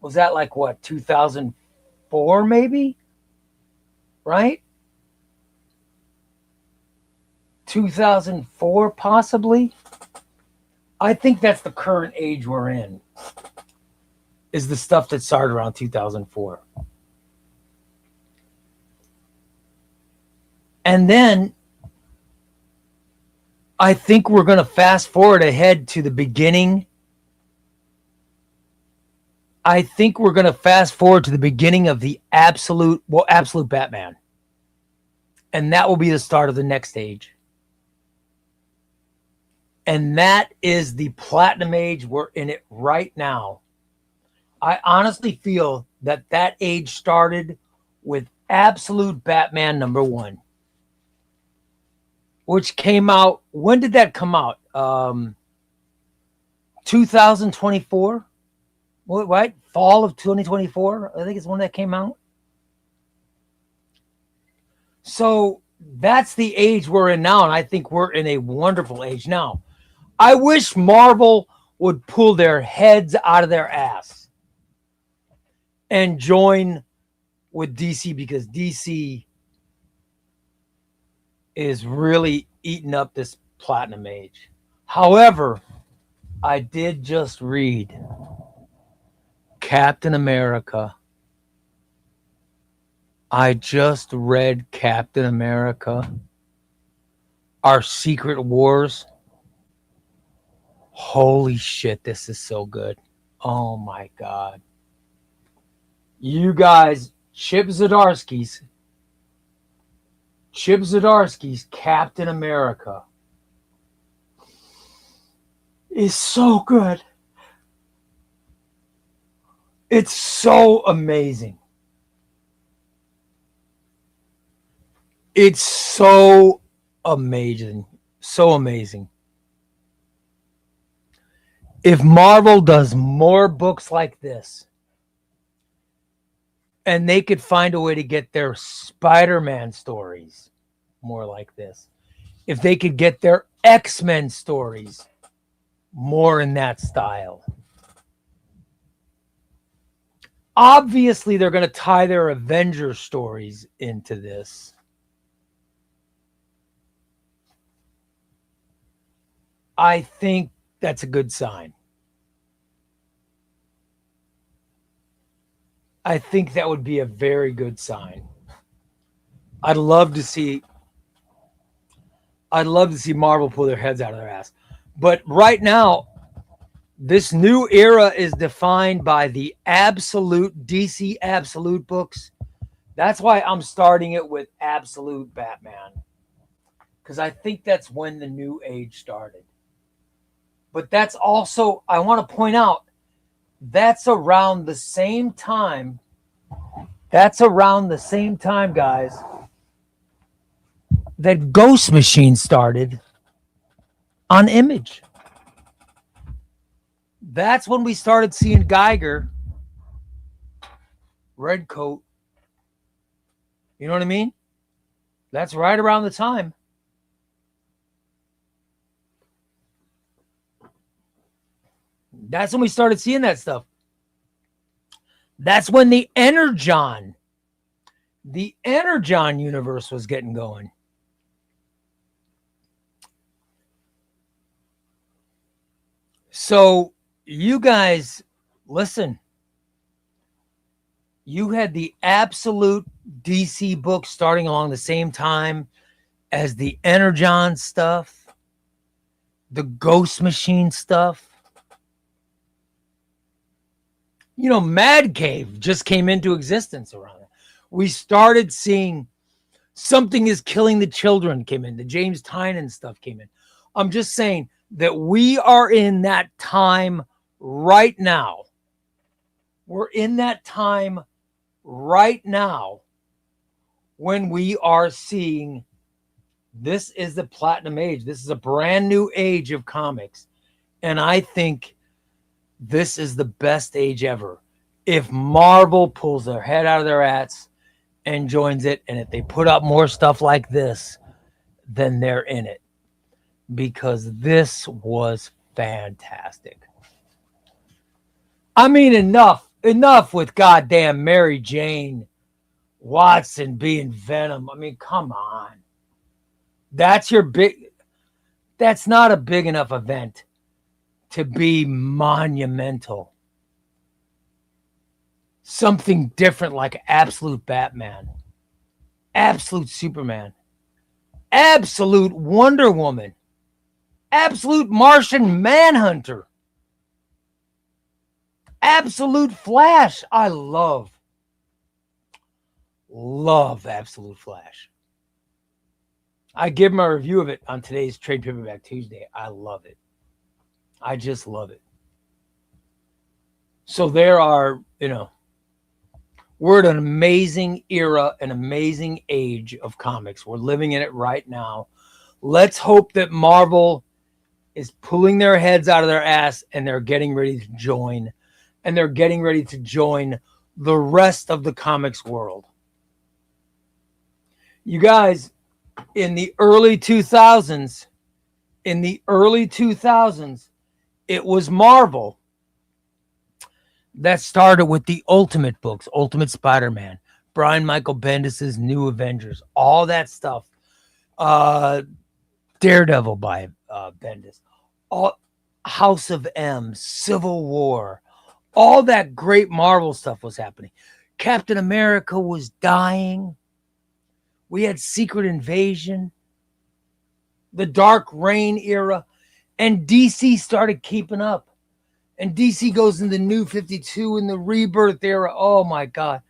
was that like what, 2004 maybe? Right? 2004 possibly? I think that's the current age we're in, is the stuff that started around 2004. And then I think we're going to fast forward ahead to the beginning. I think we're going to fast forward to the beginning of the absolute Batman. And that will be the start of the next age. And that is the platinum age. We're in it right now. I honestly feel that age started with Absolute Batman #1. Which came out, when did that come out? 2024? What? Fall of 2024? I think it's when that came out. So that's the age we're in now, and I think we're in a wonderful age now. I wish Marvel would pull their heads out of their ass and join with DC, because DC is really eating up this platinum age. However, I did just read Captain America. I just read Captain America, Our Secret Wars. Holy shit, this is so good. Oh my God. You guys, Chip Zdarsky's Captain America is so good. It's so amazing. It's so amazing. So amazing. If Marvel does more books like this, and they could find a way to get their Spider-Man stories more like this, if they could get their X-Men stories more in that style, Obviously, they're going to tie their Avengers stories into this. I think that's a good sign. I think that would be a very good sign. I'd love to see Marvel pull their heads out of their ass. But right now, this new era is defined by the absolute DC Absolute books. That's why I'm starting it with Absolute Batman. Because I think that's when the new age started. But that's also, I want to point out, that's around the same time. That's around the same time, guys, that Ghost Machine started on Image. That's when we started seeing Geiger, Redcoat. You know what I mean? That's right around the time. That's when we started seeing that stuff. That's when the Energon universe was getting going. So you guys, listen. You had the absolute DC book starting along the same time as the Energon stuff, the Ghost Machine stuff. You know, Mad Cave just came into existence around it. We started seeing Something is Killing the Children came in. The James Tynion stuff came in. I'm just saying that we are in that time right now. We're in that time right now when we are seeing this is the platinum age. This is a brand new age of comics. And I think this is the best age ever. If Marvel pulls their head out of their ass and joins it, and if they put up more stuff like this, then they're in it. Because this was fantastic. I mean, enough with goddamn Mary Jane Watson being Venom. I mean, come on. That's not a big enough event to be monumental. Something different like Absolute Batman, Absolute Superman, Absolute Wonder Woman, Absolute Martian Manhunter, Absolute Flash. I love Absolute Flash. I give my review of it on today's Trade Paperback Tuesday. I love it. I just love it. So there are, we're at an amazing era, an amazing age of comics. We're living in it right now. Let's hope that Marvel is pulling their heads out of their ass and they're getting ready to join. And they're getting ready to join the rest of the comics world. You guys, in the early 2000s, it was Marvel that started with the Ultimate books, Ultimate Spider-Man, Brian Michael Bendis' New Avengers, all that stuff. Daredevil by Bendis, all House of M, Civil War, all that great Marvel stuff was happening. Captain America was dying. We had Secret Invasion, the Dark Reign era, and DC started keeping up. And DC goes into New 52 in the Rebirth era. Oh my God.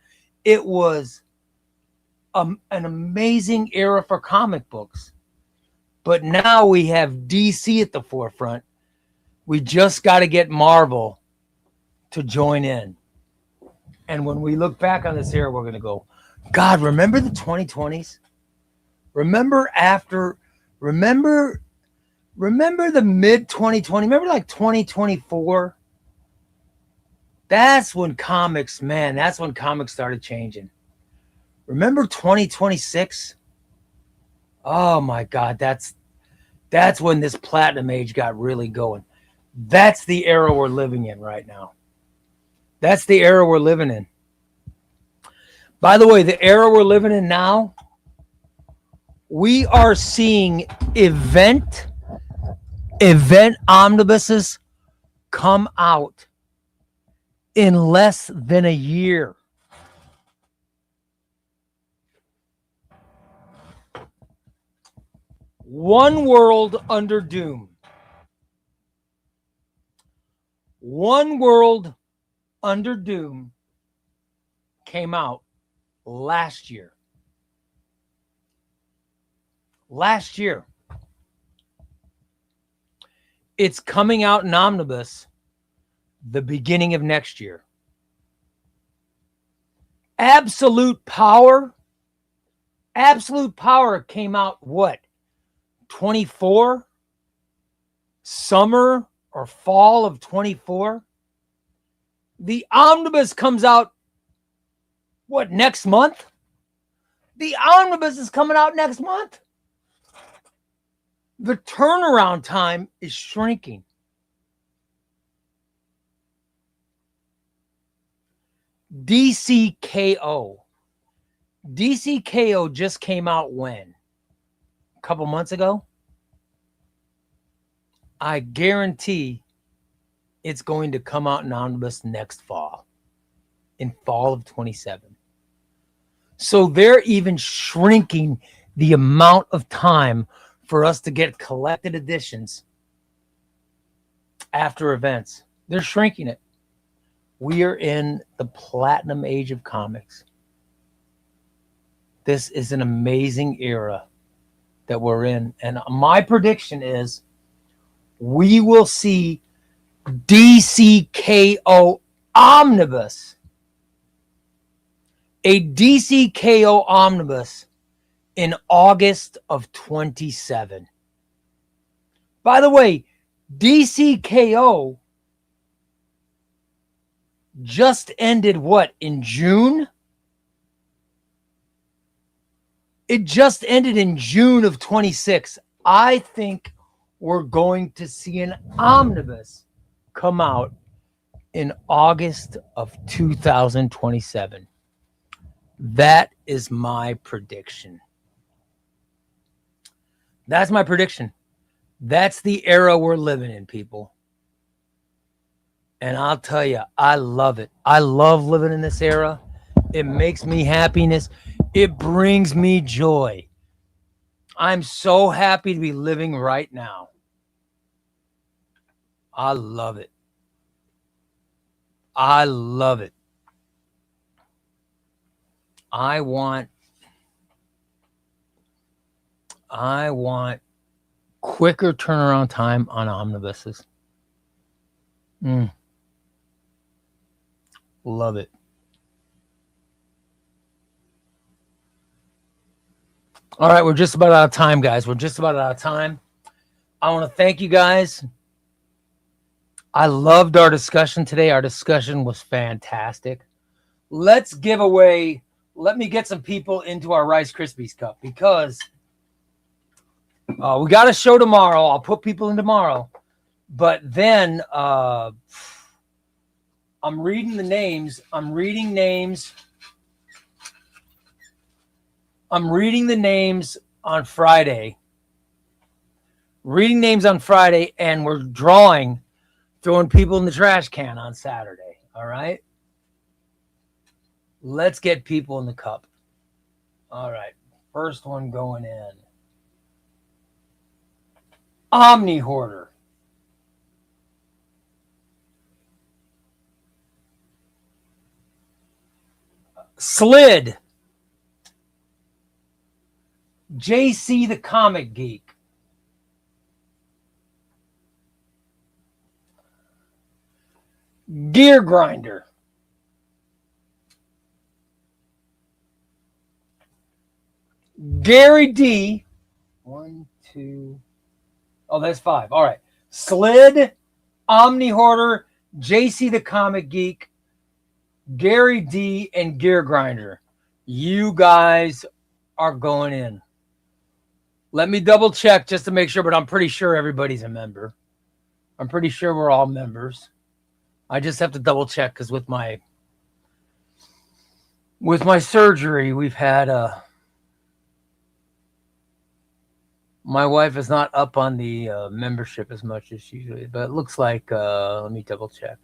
It was an amazing era for comic books. But now we have DC at the forefront. We just got to get Marvel to join in. And when we look back on this era, we're going to go, God, remember the 2020s? Remember the mid 2020? Remember like 2024? That's when comics started changing. Remember 2026? Oh my God, that's when this platinum age got really going. That's the era we're living in right now. That's the era we're living in. By the way, the era we're living in now, we are seeing event omnibuses come out in less than a year. One World Under Doom. One World Under Doom came out last year. Last year. It's coming out in omnibus the beginning of next year. Absolute Power. Absolute Power came out what? 24? Summer or fall of 24? The omnibus comes out what, next month? The omnibus is coming out next month. The turnaround time is shrinking. DCKO. DCKO just came out when? A couple months ago? I guarantee it's going to come out in omnibus next fall. In fall of 27. So they're even shrinking the amount of time for us to get collected editions after events. They're shrinking it. We are in the platinum age of comics. This is an amazing era that we're in. And my prediction is we will see DCKO Omnibus. A DCKO Omnibus in August of 27. By the way, DCKO just ended what, in June? It just ended in June of 26. I think we're going to see an omnibus come out in August of 2027. That is my prediction. That's my prediction. That's the era we're living in, people. And I'll tell you, I love it. I love living in this era. It makes me happiness. It brings me joy. I'm so happy to be living right now. I love it. I love it. I want quicker turnaround time on omnibuses. Love it. All right, we're just about out of time, guys. We're just about out of time. I want to thank you guys. I loved our discussion today. Our discussion was fantastic. Let's give away. Let me get some people into our Rice Krispies Cup because we got a show tomorrow. I'll put people in tomorrow. But then I'm reading the names. I'm reading the names on Friday. And we're throwing people in the trash can on Saturday. All right? Let's get people in the cup. All right. First one going in. Omni Hoarder. Slid. JC the Comic Geek. Gear Grinder. Gary D. 1, 2. Oh, that's 5. All right. Slid, Omni Hoarder, JC the Comic Geek, Gary D, and Gear Grinder. You guys are going in. Let me double check just to make sure, but I'm pretty sure everybody's a member. I'm pretty sure we're all members. I just have to double check because with my With my surgery, we've had my wife is not up on the membership as much as she usually, but it looks like let me double check.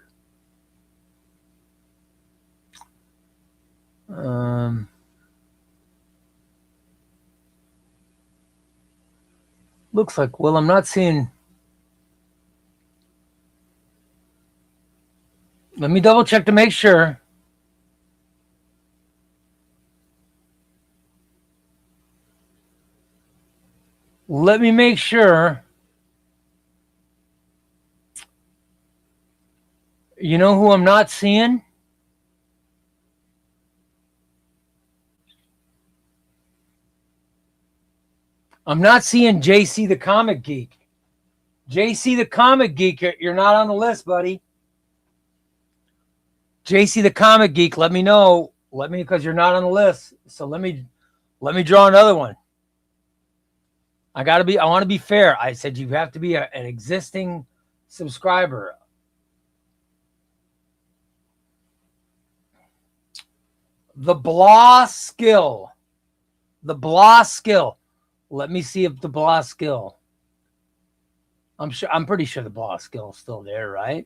Looks like, well, I'm not seeing. Let me double check to make sure. Let me make sure. You know who I'm not seeing? I'm not seeing JC the Comic Geek. JC the Comic Geek, you're not on the list, buddy. JC the Comic Geek, let me know. Let me, because you're not on the list. So let me draw another one. I want to be fair. I said you have to be an existing subscriber. The Blah Skill. The Blah Skill. Let me see if the Blah Skill. I'm pretty sure the Blah Skill is still there, right?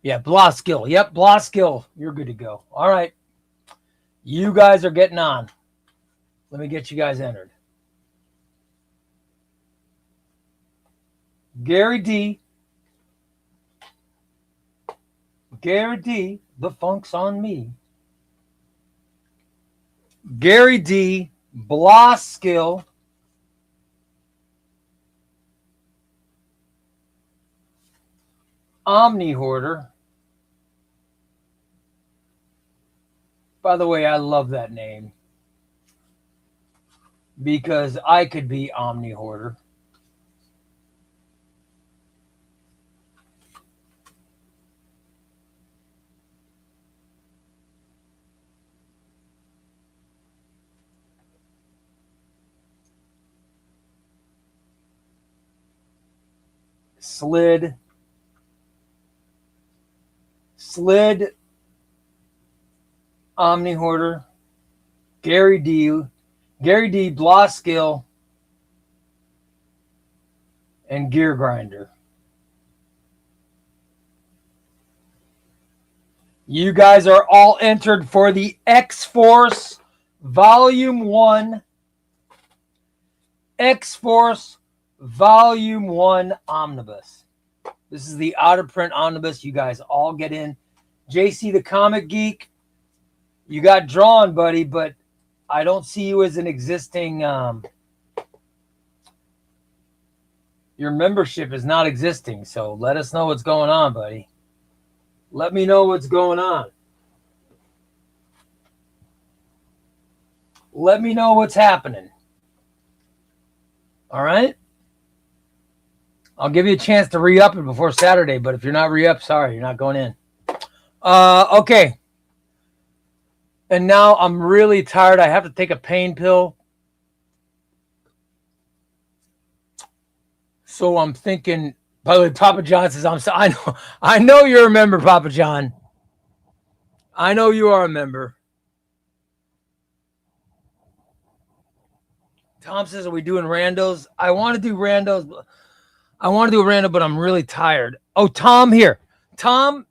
Yeah, Blah Skill. Yep, Blah Skill. You're good to go. All right. You guys are getting on. Let me get you guys entered. Gary D. Gary D. The funk's on me. Gary D. Blah Skill. Omni Hoarder. By the way, I love that name because I could be Omni Hoarder. Slid Omni Hoarder, Gary D, Blah Skill, and Gear Grinder. You guys are all entered for the X-Force Volume 1. X-Force Volume 1 Omnibus. This is the out-of-print omnibus. You guys all get in. JC the Comic Geek, you got drawn, buddy, but I don't see you as an existing... your membership is not existing, so let us know what's going on, buddy. Let me know what's going on. Let me know what's happening. All right? I'll give you a chance to re-up it before Saturday, but if you're not re-up, sorry, you're not going in. Okay. And now I'm really tired. I have to take a pain pill. So I'm thinking, by the way, Papa John says, I know you're a member, Papa John. I know you are a member. Tom says, are we doing randos? I want to do randos. I want to do a random, but I'm really tired. Oh, Tom here. Tom,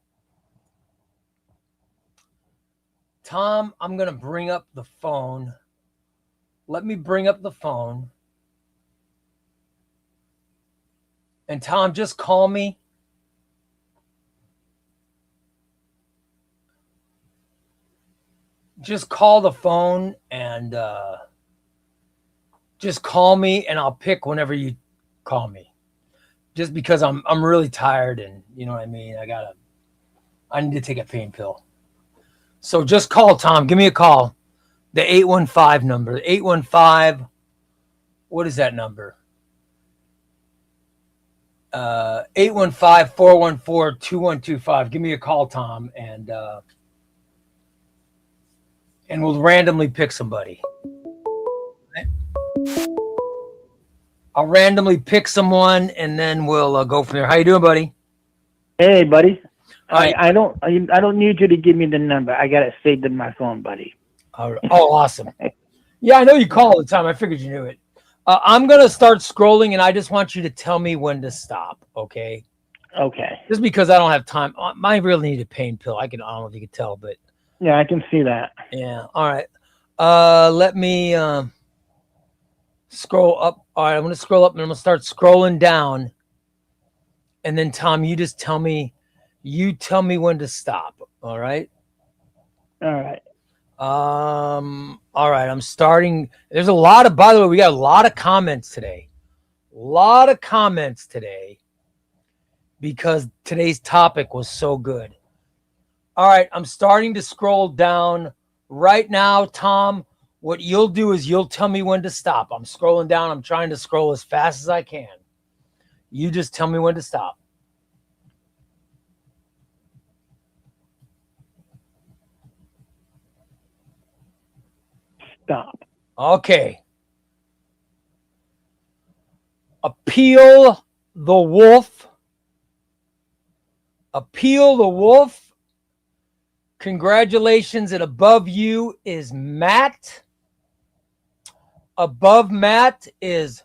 I'm going to bring up the phone. Let me bring up the phone. And Tom, just call me. Just call the phone and just call me and I'll pick whenever you call me. Just because I'm really tired and you know what I mean? I need to take a pain pill. So just call Tom. Give me a call. The 815 number. 815. What is that number? 815-414-2125. Give me a call, Tom, and we'll randomly pick somebody. I'll randomly pick someone, and then we'll go from there. How you doing, buddy? Hey, buddy. All right. I don't need you to give me the number. I got it saved in my phone, buddy. Oh, awesome. Yeah, I know you call all the time. I figured you knew it. I'm going to start scrolling, and I just want you to tell me when to stop, okay? Okay. Just because I don't have time. I really need a pain pill. I don't know if you can tell, but. Yeah, I can see that. Yeah, all right. Let me scroll up. All right, I'm going to scroll up, and I'm going to start scrolling down. And then, Tom, you tell me when to stop, all right? All right. All right, I'm starting. There's a lot of, by the way, we got a lot of comments today. Because today's topic was so good. All right, I'm starting to scroll down right now, Tom. What you'll do is you'll tell me when to stop. I'm scrolling down. I'm trying to scroll as fast as I can. You just tell me when to stop. Stop. Okay. Appeal the wolf. Appeal the wolf. Congratulations. And above you is Matt. Above Matt is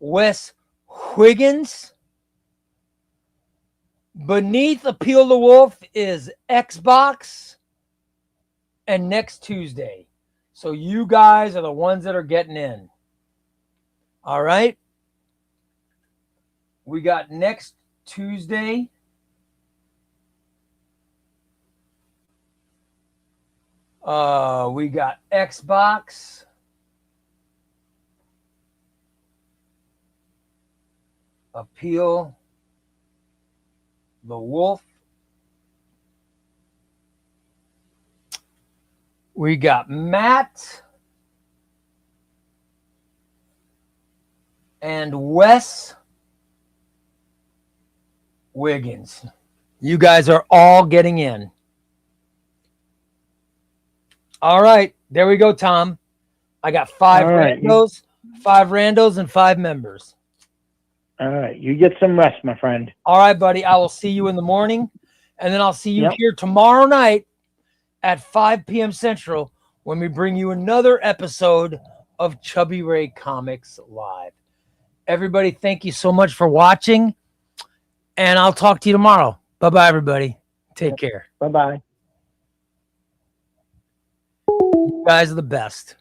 Wes Higgins. Beneath Appeal the Wolf is Xbox. And next Tuesday. So you guys are the ones that are getting in. All right. We got next Tuesday. We got Xbox. Appeal the Wolf. We got Matt and Wes Wiggins. You guys are all getting in. All right. There we go, Tom. I got five randos, and 5 members. All right. You get some rest, my friend. All right, buddy. I will see you in the morning. And then I'll see you here tomorrow night at 5 p.m. Central when we bring you another episode of Chubbyray Comics Live. Everybody, thank you so much for watching. And I'll talk to you tomorrow. Bye-bye, everybody. Take care. Bye-bye. You guys are the best.